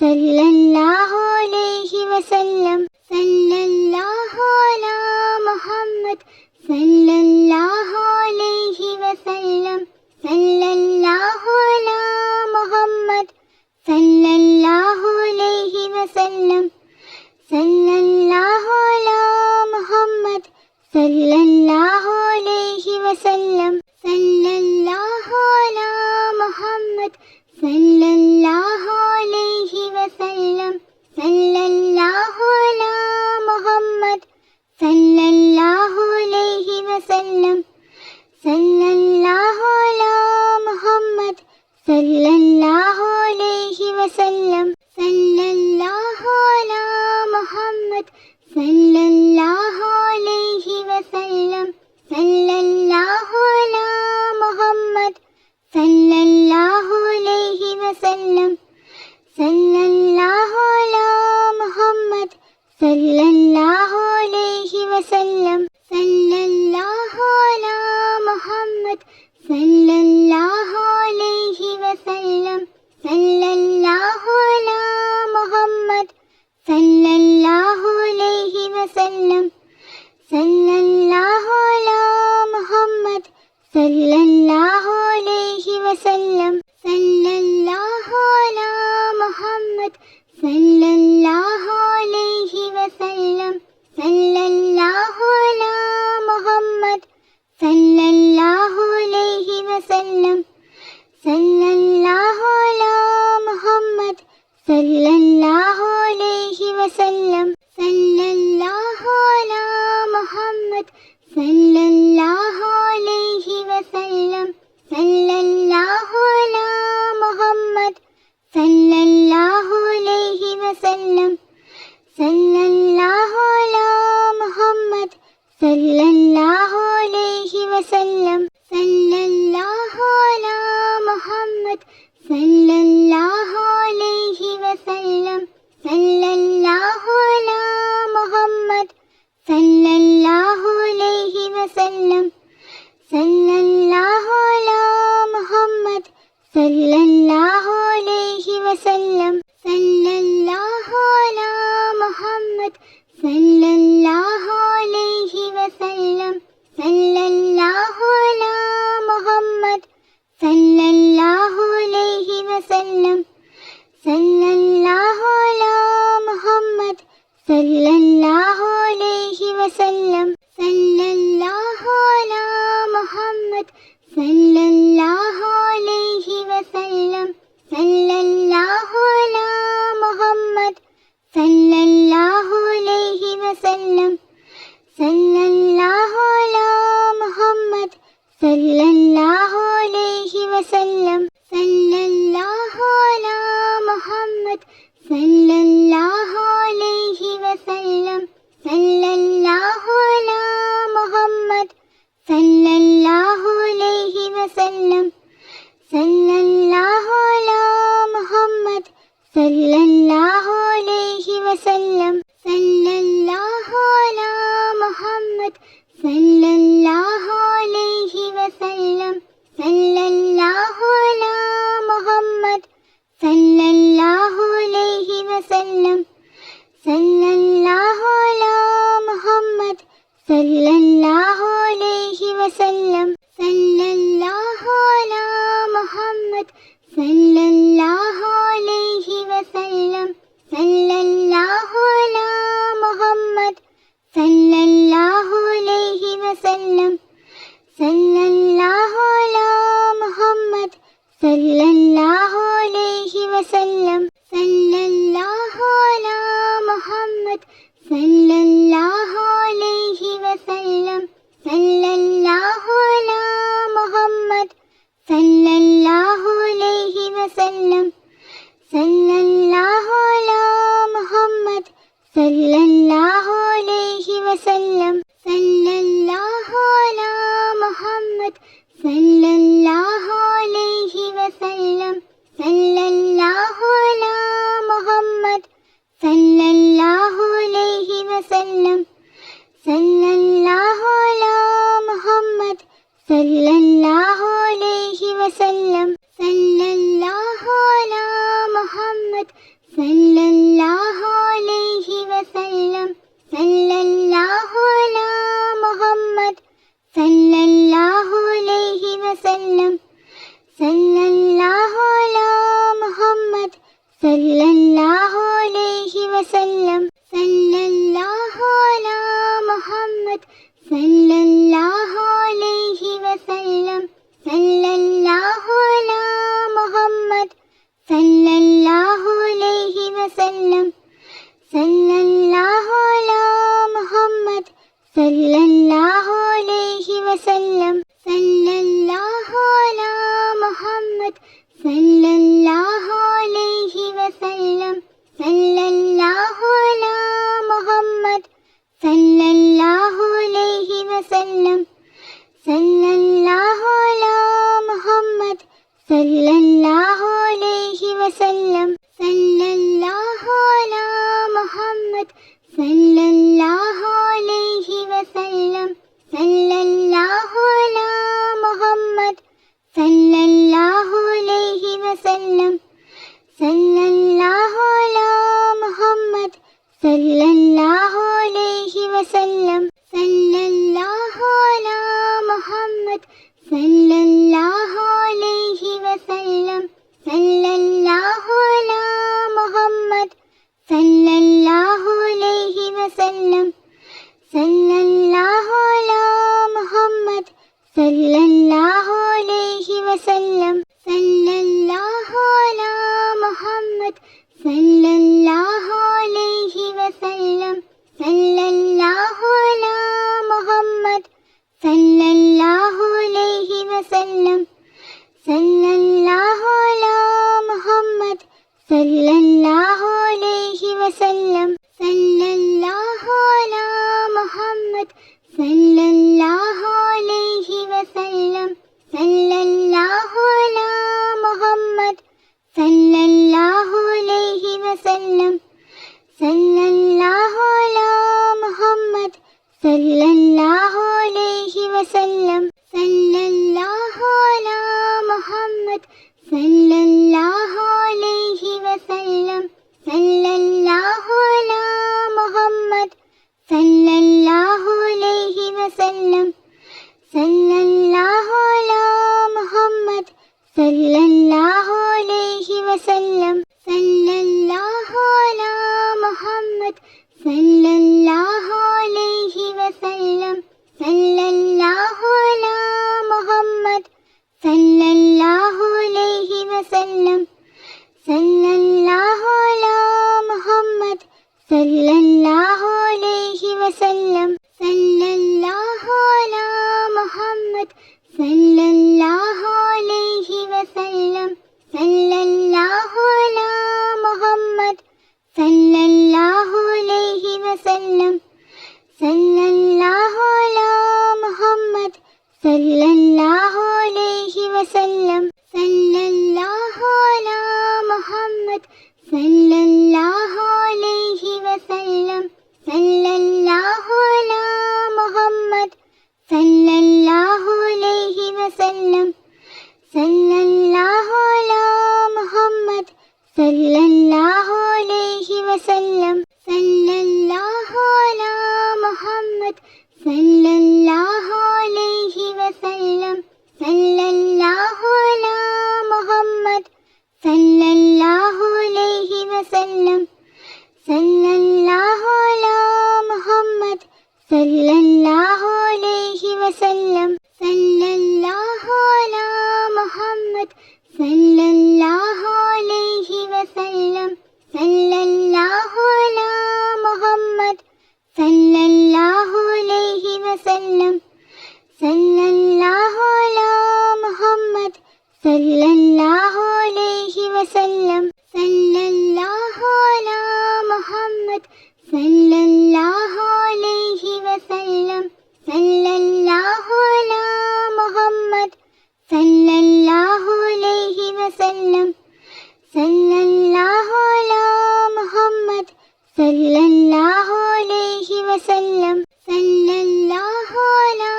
സല്ലല്ലാഹു അലൈഹി വസല്ലം. സല്ലല്ലാഹു അലാ മുഹമ്മദ് സല്ലല്ലാഹു അലൈഹി വസല്ലം. സല്ലല്ലാഹു അലാ മുഹമ്മദ് സല്ലല്ലാഹു അലൈഹി വസല്ലം. സല്ലല്ലാഹു അലാ മുഹമ്മദ് സല്ലല്ലാഹു അലൈഹി വസല്ലം. സല്ലല്ലാഹു അലാ മുഹമ്മദ് സല്ലല്ലാഹു അലൈഹി വസല്ലം. സല്ലല്ലാഹു അലാ മുഹമ്മദ് സല്ലല്ലാഹു അലൈഹി വസല്ലം. സല്ലല്ലാഹു അലാ മുഹമ്മദ് സല്ലല്ലാഹു അലൈഹി വസല്ലം. സല്ലല്ലാഹു അലാ മുഹമ്മദ് സല്ലല്ലാഹു അലൈഹി വസല്ലം. സല്ലല്ലാഹു അലാ മുഹമ്മദ് സല്ലല്ലാഹു അലൈഹി വസല്ലം. സല്ലല്ലാഹു അലാ മുഹമ്മദ് സല്ലല്ലാഹു അലൈഹി വസല്ലം. സല്ലല്ലാഹു അലാ മുഹമ്മദ് സല്ലല്ലാഹു അലൈഹി വസല്ലം. സല്ലല്ലാഹു അലാ മുഹമ്മദ് സല്ലല്ലാഹു അലൈഹി വസല്ലം. സല്ലല്ലാഹു അലാ മുഹമ്മദ് സല്ലല്ലാഹു അലൈഹി വസല്ലം. സല്ലല്ലാഹു അലാ മുഹമ്മദ് സല്ലല്ലാഹു അലൈഹി വസല്ലം. സല്ലല്ലാഹു അലാ മുഹമ്മദ് സല്ലല്ലാഹു അലൈഹി വസല്ലം. സല്ലല്ലാഹു അലാ മുഹമ്മദ് സല്ലല്ലാഹു അലൈഹി വസല്ലം. സല്ലല്ലാഹു അലാ മുഹമ്മദ് സല്ലല്ലാഹു അലൈഹി വസല്ലം. സല്ലല്ലാഹു അലാ മുഹമ്മദ് സല്ലല്ലാഹു അലൈഹി വസല്ലം. സല്ലല്ലാഹു അലാ മുഹമ്മദ് സല്ലല്ലാഹു അലൈഹി വസല്ലം. സല്ലല്ലാഹു അലാ മുഹമ്മദ് സല്ലല്ലാഹു അലൈഹി വസല്ലം. സല്ലല്ലാഹു അലാ മുഹമ്മദ് സല്ലല്ലാഹു അലൈഹി വസല്ലം. സല്ലല്ലാഹു അലാ മുഹമ്മദ് സല്ലല്ലാഹു അലൈഹി വസല്ലം. സല്ലല്ലാഹു അലാ മുഹമ്മദ് സല്ലല്ലാഹു അലൈഹി വസല്ലം. സല്ലല്ലാഹു അലാ മുഹമ്മദ് സല്ലല്ലാഹു അലൈഹി വസല്ലം. സല്ലല്ലാഹു അലാ മുഹമ്മദ് സല്ലല്ലാഹു അലൈഹി വസല്ലം. സല്ലല്ലാഹു അലാ മുഹമ്മദ് സല്ലല്ലാഹു അലൈഹി വസല്ലം. സല്ലല്ലാഹു അലാ മുഹമ്മദ് സല്ലല്ലാഹു അലൈഹി വസല്ലം. സല്ലല്ലാഹു അലാ മുഹമ്മദ് സല്ലല്ലാഹു അലൈഹി വസല്ലം. സല്ലല്ലാഹു അലാ മുഹമ്മദ് സല്ലല്ലാഹു അലൈഹി വസല്ലം. സല്ലല്ലാഹു അലാ മുഹമ്മദ് സല്ലല്ലാഹു അലൈഹി വസല്ലം. സല്ലല്ലാഹു അലാ മുഹമ്മദ് സല്ലല്ലാഹു അലൈഹി വസല്ലം. സല്ലല്ലാഹു അലാ മുഹമ്മദ് സല്ലല്ലാഹു അലൈഹി വസല്ലം. സല്ലല്ലാഹു അലാ മുഹമ്മദ് സല്ലല്ലാഹു അലൈഹി വസല്ലം. സല്ലല്ലാഹു അലാ മുഹമ്മദ് സല്ലല്ലാഹു അലൈഹി വസല്ലം. സല്ലല്ലാഹു അലാ മുഹമ്മദ് സല്ലല്ലാഹു അലൈഹി വസല്ലം. സല്ലല്ലാഹു അലാ മുഹമ്മദ് സല്ലല്ലാഹു അലൈഹി വസല്ലം. സല്ലല്ലാഹു അലാ മുഹമ്മദ് സല്ലല്ലാഹു അലൈഹി വസല്ലം. സല്ലല്ലാഹു അലാ മുഹമ്മദ് സല്ലല്ലാഹു അലൈഹി വസല്ലം. സല്ലല്ലാഹു അലാ മുഹമ്മദ് സല്ലല്ലാഹു അലൈഹി വസല്ലം. സല്ലല്ലാഹു അലാ സല്ലല്ലാഹു അലൈഹി വസല്ലം സല്ലല്ലാഹു അലാ മുഹമ്മദ് സല്ലല്ലാഹു അലൈഹി വസല്ലം സല്ലല്ലാഹു അലാ മുഹമ്മദ് സല്ലല്ലാഹു അലൈഹി വസല്ലം സല്ലല്ലാഹു അലാ മുഹമ്മദ് സല്ലല്ലാഹു അലൈഹി വസല്ലം സല്ലല്ലാഹു അലാ മുഹമ്മദ് സല്ലല്ലാഹു അലൈഹി വസല്ലം സല്ലല്ലാഹു അലാ മുഹമ്മദ് സല്ലല്ലാഹു അലൈഹി വസല്ലം സല്ലല്ലാഹു അലാ മുഹമ്മദ് സല്ലല്ലാഹു അലൈഹി വസല്ലം സല്ലല്ലാഹു അലാ മുഹമ്മദ് സല്ലല്ലാഹു അലൈഹി വസല്ലം സല്ലല്ലാഹു അലാ മുഹമ്മദ് സല്ലല്ലാഹു അലൈഹി വസല്ലം സല്ലല്ലാഹു അലാ മുഹമ്മദ് സല്ലല്ലാഹു അലൈഹി വസല്ലം സല്ലല്ലാഹു അലാ മുഹമ്മദ് സല്ലല്ലാഹു അലൈഹി വസല്ലം സല്ലല്ലാഹു അലാ മുഹമ്മദ് സല്ലല്ലാഹു അലൈഹി വസല്ലം സല്ലല്ലാഹു അലാ മുഹമ്മദ് സല്ലല്ലാഹു അലൈഹി വസല്ലം സല്ലല്ലാഹു അലാ മുഹമ്മദ് സല്ലല്ലാഹു അലൈഹി വസല്ലം സല്ലല്ലാഹു അലാ മുഹമ്മദ് സല്ലല്ലാഹു അലൈഹി വസല്ലം സല്ലല്ലാഹു അലാ മുഹമ്മദ് സല്ലല്ലാഹു അലൈഹി വസല്ലം സല്ലല്ലാഹു അലാ മുഹമ്മദ് സല്ലല്ലാഹു അലൈഹി വസല്ലം സല്ലല്ലാഹു അലാ മുഹമ്മദ് സല്ലല്ലാഹു അലൈഹി വസല്ലം സല്ലല്ലാഹു അലാ മുഹമ്മദ് സല്ലല്ലാഹു അലൈഹി വസല്ലം സല്ലല്ലാഹു അലാ മുഹമ്മദ് സല്ലല്ലാഹു അലൈഹി വസല്ലം സല്ലല്ലാഹു അലാ മുഹമ്മദ് സല്ലല്ലാഹു അലൈഹി വസല്ലം സല്ലല്ലാഹു അലാ മുഹമ്മദ് സല്ലല്ലാഹു അലൈഹി വസല്ലം സല്ലല്ലാഹു അലാ മുഹമ്മദ് സല്ലല്ലാഹു അലൈഹി വസല്ലം സല്ലല്ലാഹു അലാ മുഹമ്മദ് സല്ലല്ലാഹു അലൈഹി വസല്ലം സല്ലല്ലാഹു അലാ മുഹമ്മദ് സല്ലല്ലാഹു അലൈഹി വസല്ലം സല്ലല്ലാഹു അലാ മുഹമ്മദ് സല്ലല്ലാഹു അലൈഹി വസല്ലം സല്ലല്ലാഹു അലാ മുഹമ്മദ് സല്ലല്ലാഹു അലൈഹി വസല്ലം സല്ലല്ലാഹു അലാ മുഹമ്മദ് സല്ലല്ലാഹു അലൈഹി വസല്ലം സല്ലല്ലാഹു അലാ മുഹമ്മദ് സല്ലല്ലാഹു അലൈഹി വസല്ലം സല്ലല്ലാഹു അലാ മുഹമ്മദ് സല്ലല്ലാഹു അലൈഹി വസല്ലം സല്ലല്ലാഹു അലാ മുഹമ്മദ് സല്ലല്ലാഹു അലൈഹി വസല്ലം സല്ലല്ലാഹു അലാ മുഹമ്മദ് സല്ലല്ലാഹു അലൈഹി വസല്ലം സല്ലല്ലാഹു അലാ മുഹമ്മദ് സല്ലല്ലാഹു അലൈഹി വസല്ലം സല്ലല്ലാഹു അലാ മുഹമ്മദ് സല്ലല്ലാഹു അലൈഹി വസല്ലം സല്ലല്ലാഹു അലാ മുഹമ്മദ് സല്ലല്ലാഹു അലൈഹി വസല്ലം സല്ലല്ലാഹു അലാ മുഹമ്മദ് സല്ലല്ലാഹു അലൈഹി വസല്ലം സല്ലല്ലാഹു അലാ മുഹമ്മദ് സല്ലല്ലാഹു അലൈഹി വസല്ലം സല്ലല്ലാഹു അലാ മുഹമ്മദ് സല്ലല്ലാഹു അലൈഹി വസല്ലം സല്ലല്ലാഹു അലാ മുഹമ്മദ് സല്ലല്ലാഹു അലൈഹി വസല്ലം സല്ലല്ലാഹു അലാ മുഹമ്മദ് സല്ലല്ലാഹു അലൈഹി വസല്ലം സല്ലല്ലാഹു അലാ മുഹമ്മദ് സല്ലല്ലാഹു അലൈഹി വസല്ലം സല്ലല്ലാഹു അലാ മുഹമ്മദ് സല്ലല്ലാഹു അലൈഹി വസല്ലം സല്ലല്ലാഹു അലാ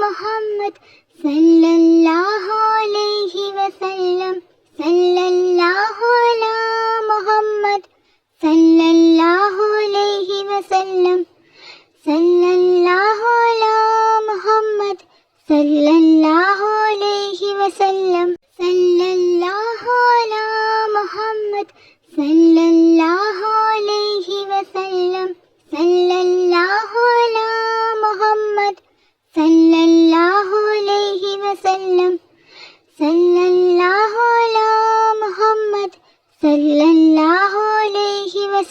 മുഹമ്മദ് സല്ലല്ലാഹു അലൈഹി വസല്ലം സല്ലല്ലാഹു അലാ മുഹമ്മദ്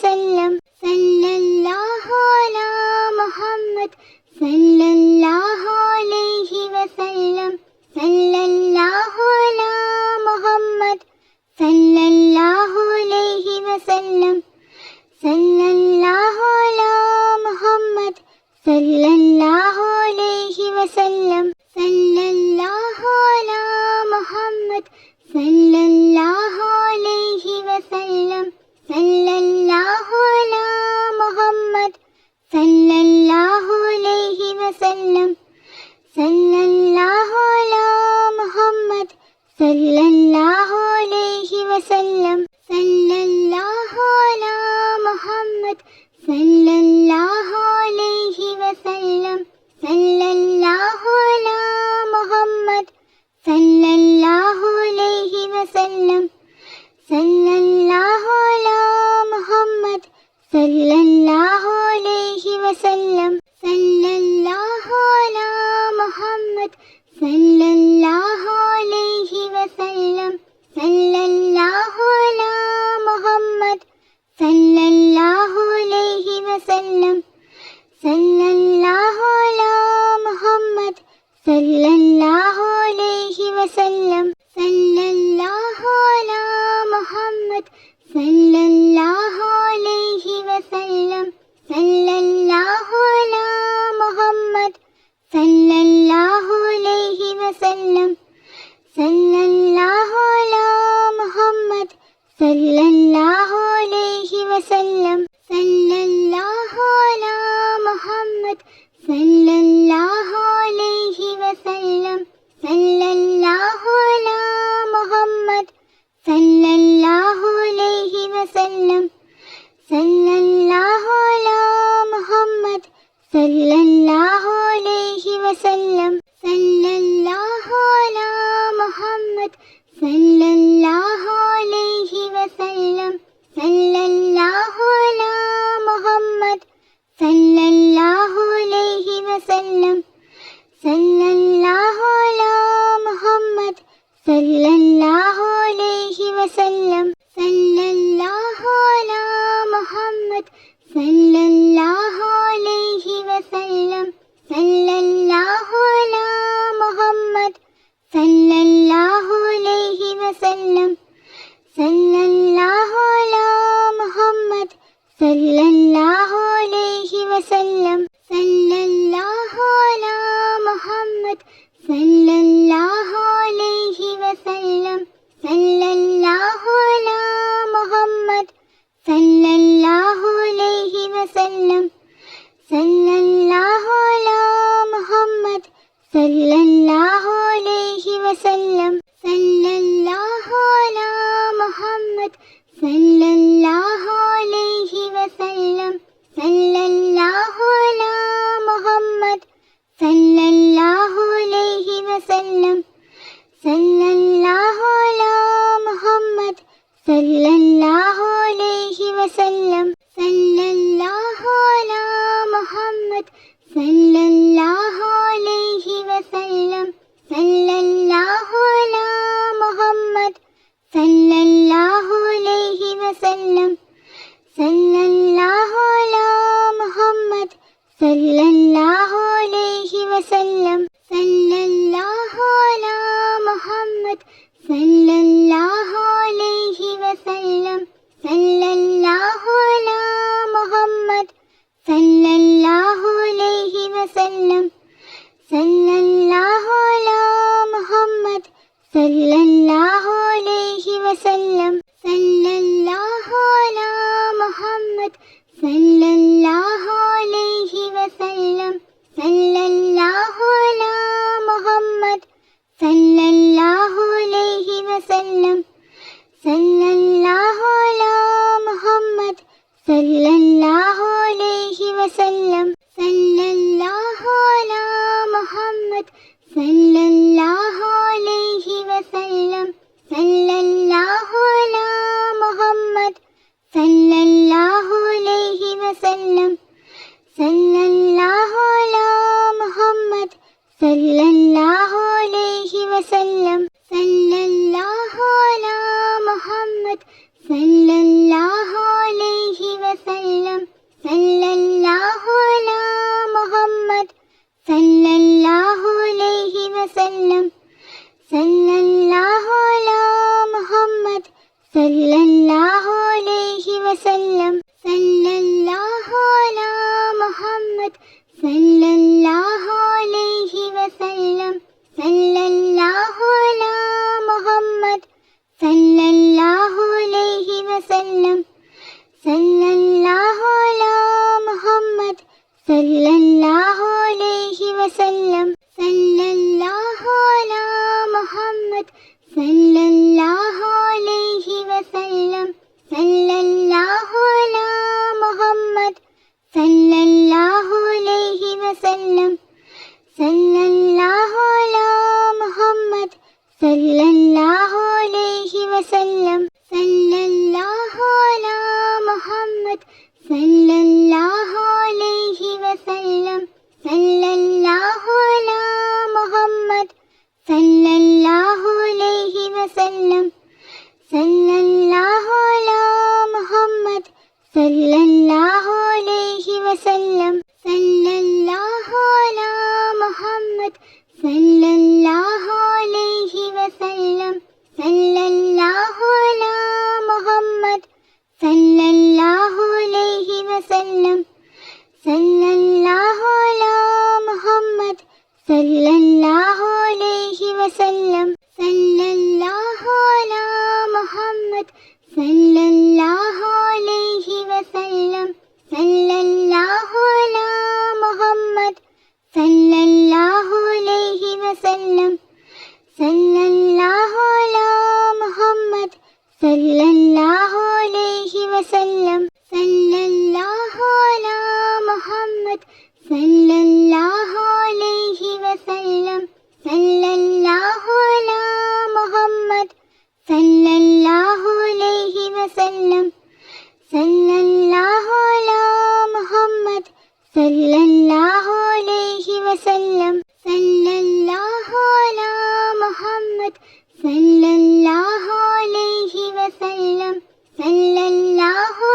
വസല്ലം സല്ലല്ലാഹു അലാ മുഹമ്മദ് സല്ലല്ലാഹു അലൈഹി വസല്ലം സല്ലല്ലാഹു അലാ മുഹമ്മദ് സല്ലല്ലാഹു അലൈഹി വസല്ലം സല്ലല്ലാഹു അലാ മുഹമ്മദ് സല്ലല്ലാഹു അലൈഹി വസല്ലം സല്ലല്ലാഹു അലാ മുഹമ്മദ് സല്ലല്ലാഹു അലൈഹി വസല്ലം സല്ലല്ലാഹു അലാ മുഹമ്മദ് സല്ലല്ലാഹു അലൈഹി വസല്ലം സല്ലല്ലാഹു അലാ മുഹമ്മദ് സല്ലല്ലാഹു അലൈഹി വസല്ലം സല്ലല്ലാഹു അലാ മുഹമ്മദ് സല്ലല്ലാഹു അലൈഹി വസല്ലം സല്ലല്ലാഹു അലാ മുഹമ്മദ് സല്ലല്ലാഹു അലൈഹി വസല്ലം സല്ലല്ലാഹു അലാ മുഹമ്മദ് സല്ലല്ലാഹു അലൈഹി വസല്ലം സല്ലല്ലാഹു അലാ മുഹമ്മദ് സല്ലല്ലാഹു അലൈഹി വസല്ലം സല്ലല്ലാഹു അലാ മുഹമ്മദ് സല്ലല്ലാഹു അലൈഹി വസല്ലം സല്ലല്ലാഹു അലാ മുഹമ്മദ് സല്ലല്ലാഹു അലൈഹി വസല്ലം സല്ലല്ലാഹു അലാ മുഹമ്മദ് സല്ലല്ലാഹു അലൈഹി വസല്ലം സല്ലല്ലാഹു അലാ മുഹമ്മദ് സല്ലല്ലാഹു അലൈഹി വസല്ലം സല്ലല്ലാഹു അലാ മുഹമ്മദ് സല്ലല്ലാഹു അലൈഹി വസല്ലം സല്ലല്ലാഹു അലാ മുഹമ്മദ് സല്ലല്ലാഹു അലൈഹി വസല്ലം സല്ലല്ലാഹു അലാ മുഹമ്മദ് സല്ലല്ലാഹു അലൈഹി വസല്ലം സല്ലല്ലാഹു അലാ മുഹമ്മദ് സല്ലല്ലാഹു അലൈഹി വസല്ലം സല്ലല്ലാഹു അലാ മുഹമ്മദ് സല്ലല്ലാഹു അലൈഹി വസല്ലം സല്ലല്ലാഹു അലാ മുഹമ്മദ് സല്ലല്ലാഹു അലൈഹി വസല്ലം സല്ലല്ലാഹു അലാ മുഹമ്മദ് സല്ലല്ലാഹു അലൈഹി വസല്ലം സല്ലല്ലാഹു അലാ മുഹമ്മദ് സല്ലല്ലാഹു അലൈഹി വസല്ലം സല്ലല്ലാഹു അലാ മുഹമ്മദ് സല്ലല്ലാഹു അലൈഹി വസല്ലം സല്ലല്ലാഹു അലാ മുഹമ്മദ് സല്ലല്ലാഹു അലൈഹി വസല്ലം സല്ലല്ലാഹു അലാ മുഹമ്മദ് സല്ലല്ലാഹു അലൈഹി വസല്ലം സല്ലല്ലാഹു അലാ മുഹമ്മദ് സല്ലല്ലാഹു അലൈഹി വസല്ലം സല്ലല്ലാഹു അലാ മുഹമ്മദ് സല്ലല്ലാഹു അലൈഹി വസല്ലം സല്ലല്ലാഹു അലാ മുഹമ്മദ് സല്ലല്ലാഹു അലൈഹി വസല്ലം സല്ലല്ലാഹു അലാ മുഹമ്മദ് സല്ലല്ലാഹു അലൈഹി വസല്ലം സല്ലല്ലാഹു അലാ മുഹമ്മദ് സല്ലല്ലാഹു അലൈഹി വസല്ലം സല്ലല്ലാഹു അലാ മുഹമ്മദ് സല്ലല്ലാഹു അലൈഹി വസല്ലം സല്ലല്ലാഹു അലാ മുഹമ്മദ് സല്ലല്ലാഹു അലൈഹി വസല്ലം സല്ലല്ലാഹു അലാ മുഹമ്മദ് സല്ലല്ലാഹു അലൈഹി വസല്ലം സല്ലല്ലാഹു അലാ മുഹമ്മദ് സല്ലല്ലാഹു അലൈഹി വസല്ലം സല്ലല്ലാഹു അലാ മുഹമ്മദ് സല്ലല്ലാഹു അലൈഹി വസല്ലം സല്ലല്ലാഹു അലാ മുഹമ്മദ് സല്ലല്ലാഹു അലൈഹി വസല്ലം സല്ലല്ലാഹു അലാ മുഹമ്മദ് സല്ലല്ലാഹു അലൈഹി വസല്ലം സല്ലല്ലാഹു അലാ മുഹമ്മദ് സല്ലല്ലാഹു അലൈഹി വസല്ലം സല്ലല്ലാഹു അലാ മുഹമ്മദ് സല്ലല്ലാഹു അലൈഹി വസല്ലം സല്ലല്ലാഹു അലാ മുഹമ്മദ് സല്ലല്ലാഹു അലൈഹി വസല്ലം സല്ലല്ലാഹു അലാ മുഹമ്മദ് സല്ലല്ലാഹു അലൈഹി വസല്ലം സല്ലല്ലാഹു അലാ മുഹമ്മദ് സല്ലല്ലാഹു അലൈഹി വസല്ലം സല്ലല്ലാഹു അലാ മുഹമ്മദ് സല്ലല്ലാഹു അലൈഹി വസല്ലം വസല്ലം സല്ലല്ലാഹു അലാ മുഹമ്മദ് സല്ലല്ലാഹു അലൈഹി വസല്ലം സല്ലല്ലാഹു അലാ മുഹമ്മദ് സല്ലല്ലാഹു അലൈഹി വസല്ലം സല്ലല്ലാഹു അലാ മുഹമ്മദ് സല്ലല്ലാഹു അലൈഹി വസല്ലം സല്ലല്ലാഹു അലാ മുഹമ്മദ് സല്ലല്ലാഹു അലൈഹി വസല്ലം സല്ലല്ലാഹു അലാ മുഹമ്മദ് സല്ലല്ലാഹു അലൈഹി വസല്ലം സല്ലല്ലാഹു അലാ മുഹമ്മദ് സല്ലല്ലാഹു അലൈഹി വസല്ലം സല്ലല്ലാഹു അലാ മുഹമ്മദ് സല്ലല്ലാഹു അലൈഹി വസല്ലം സല്ലല്ലാഹു അലാ മുഹമ്മദ് സല്ലല്ലാഹു അലൈഹി വസല്ലം സല്ലല്ലാഹു അലാ മുഹമ്മദ് സല്ലല്ലാഹു അലൈഹി വസല്ലം സല്ലല്ലാഹു അലാ മുഹമ്മദ് സല്ലല്ലാഹു അലൈഹി വസല്ലം സല്ലല്ലാഹു അലാ മുഹമ്മദ് സല്ലല്ലാഹു അലൈഹി വസല്ലം സല്ലല്ലാഹു അലാ മുഹമ്മദ് സല്ലല്ലാഹു അലൈഹി വസല്ലം സല്ലല്ലാഹു അലാ മുഹമ്മദ് സല്ലല്ലാഹു അലൈഹി വസല്ലം സല്ലല്ലാഹു അലാ മുഹമ്മദ് സല്ലല്ലാഹു അലൈഹി വസല്ലം സല്ലല്ലാഹു അലാ മുഹമ്മദ് സല്ലല്ലാഹു അലൈഹി വസല്ലം സല്ലല്ലാഹു അലാ മുഹമ്മദ് സല്ലല്ലാഹു അലൈഹി വസല്ലം സല്ലല്ലാഹു അലാ മുഹമ്മദ് സല്ലല്ലാഹു അലൈഹി വസല്ലം സല്ലല്ലാഹു അലാ മുഹമ്മദ് സല്ലല്ലാഹു അലൈഹി വസല്ലം സല്ലല്ലാഹു അലാ മുഹമ്മദ് സല്ലല്ലാഹു അലൈഹി വസല്ലം സല്ലല്ലാഹു അലാ മുഹമ്മദ് സല്ലല്ലാഹു അലൈഹി വസല്ലം സല്ലല്ലാഹു അലാ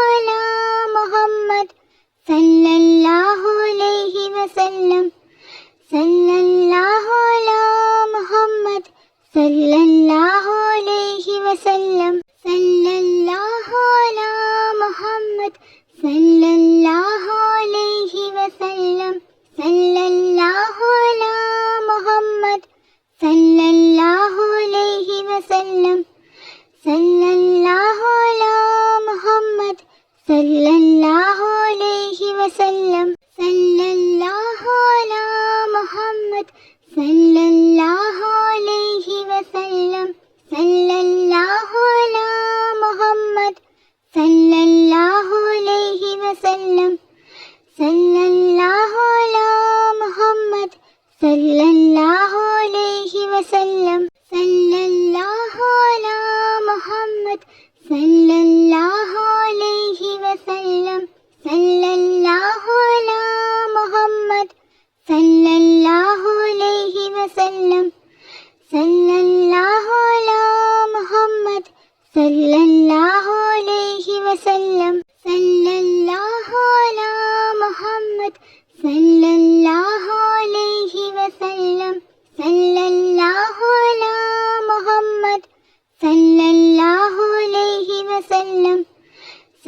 മുഹമ്മദ് സല്ലല്ലാഹു അലൈഹി വസല്ലം സല്ലല്ലാഹു അലാ മുഹമ്മദ് സല്ലല്ലാഹു അലൈഹി വസല്ലം സല്ലല്ലാഹു അലാ മുഹമ്മദ് സല്ലല്ലാഹു അലൈഹി വസല്ലം സല്ലല്ലാഹു അലാ മുഹമ്മദ് സല്ലല്ലാഹു അലൈഹി വസല്ലം സല്ലല്ലാഹു അലാ മുഹമ്മദ് സല്ലല്ലാഹു അലൈഹി വസല്ലം സല്ലല്ലാഹു അലാ മുഹമ്മദ് സല്ലല്ലാഹു അലൈഹി വസല്ലം സല്ലല്ലാഹു അലാ മുഹമ്മദ് സല്ലല്ലാഹു അലൈഹി വസല്ലം സല്ലല്ലാഹു അലാ മുഹമ്മദ് സല്ലല്ലാഹു അലൈഹി വസല്ലം സല്ലല്ലാഹു അലാ മുഹമ്മദ് സല്ലല്ലാഹു അലൈഹി വസല്ലം സല്ലല്ലാഹു അലാ മുഹമ്മദ് സല്ലല്ലാഹു അലൈഹി വസല്ലം സല്ലല്ലാഹു അലാ മുഹമ്മദ് സല്ലല്ലാഹു അലൈഹി വസല്ലം സല്ലല്ലാഹു അലാ മുഹമ്മദ് സല്ലല്ലാഹു അലൈഹി വസല്ലം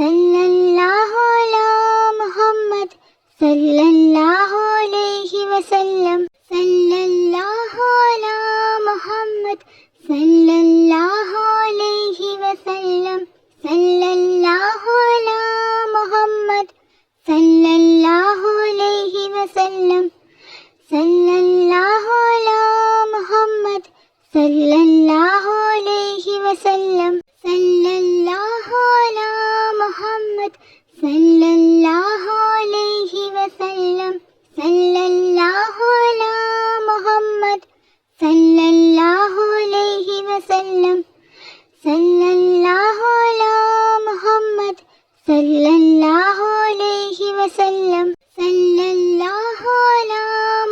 സല്ലല്ലാഹു അലാ മുഹമ്മദ് സല്ലല്ലാഹു അലൈഹി വസല്ലം സല്ലല്ലാഹു അലാ മുഹമ്മദ് സല്ലല്ലാഹു അലൈഹി വസല്ലം സല്ലല്ലാഹു അലാ മുഹമ്മദ് സല്ലല്ലാഹു അലൈഹി വസല്ലം സല്ലല്ലാഹു അലാ മുഹമ്മദ് സല്ലല്ലാഹു അലൈഹി വസല്ലം സല്ലല്ലാഹു അലാ മുഹമ്മദ് സല്ലല്ലാഹു അലൈഹി വസല്ലം സല്ലല്ലാഹു അലാ മുഹമ്മദ് സല്ലല്ലാഹു അലൈഹി വസല്ലം സല്ലല്ലാഹു അലാ മുഹമ്മദ് സല്ലല്ലാഹു അലൈഹി വസല്ലം സല്ലല്ലാഹു അലാ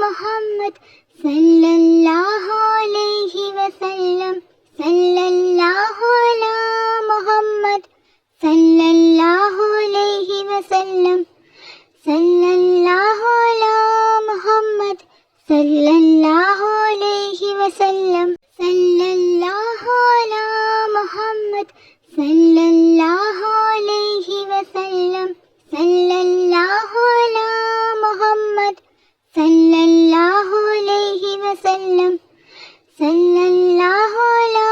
മുഹമ്മദ് സല്ലല്ലാഹു അലൈഹി വസല്ലം സല്ലല്ലാഹു അലാ മുഹമ്മദ് സല്ലല്ലാഹു അലൈഹി വസല്ലം സല്ലല്ലാഹു അലാ മുഹമ്മദ് സല്ലല്ലാഹു അലൈഹി വസല്ലം സല്ലല്ലാഹു അലാ മുഹമ്മദ് സല്ലല്ലാഹു അലൈഹി വസല്ലം സല്ലല്ലാഹു അലാ മുഹമ്മദ് സല്ലല്ലാഹു അലൈഹി വസല്ലം സല്ലല്ലാഹു അലാ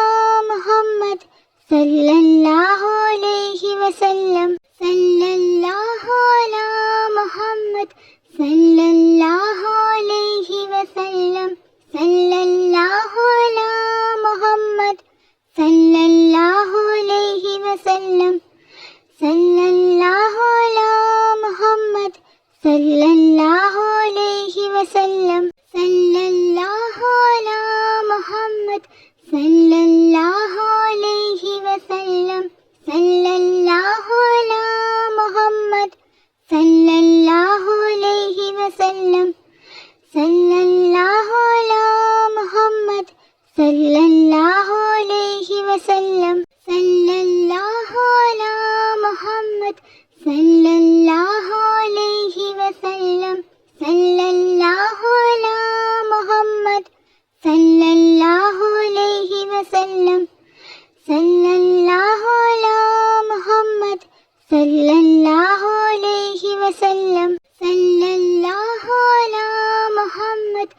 മുഹമ്മദ് സല്ലല്ലാഹു അലൈഹി വസല്ലം സല്ലല്ലാഹു അലാ മുഹമ്മദ് സല്ലല്ലാഹു അലൈഹി വസല്ലം സല്ലല്ലാഹു അലാ മുഹമ്മദ് സല്ലല്ലാഹു അലൈഹി വസല്ലം സല്ലല്ലാഹു അലാ മുഹമ്മദ് സല്ലല്ലാഹു അലൈഹി വസല്ലം സല്ലല്ലാഹു അലാ മുഹമ്മദ് സല്ലല്ലാഹു അലൈഹി വസല്ലം സല്ലല്ലാഹു അലാ മുഹമ്മദ് സല്ലല്ലാഹു അലൈഹി വസല്ലം സല്ലല്ലാഹു അലാ മുഹമ്മദ് സല്ലല്ലാഹു അലൈഹി വസല്ലം സല്ലല്ലാഹു അലാ മുഹമ്മദ് സല്ലല്ലാഹു അലൈഹി വസല്ലം സല്ലല്ലാഹു അലാ മുഹമ്മദ് സല്ലല്ലാഹു അലൈഹി വസല്ലം സല്ലല്ലാഹു അലാ മുഹമ്മദ് സല്ലല്ലാഹു അലൈഹി വസല്ലം സല്ലല്ലാഹു അലാ മുഹമ്മദ്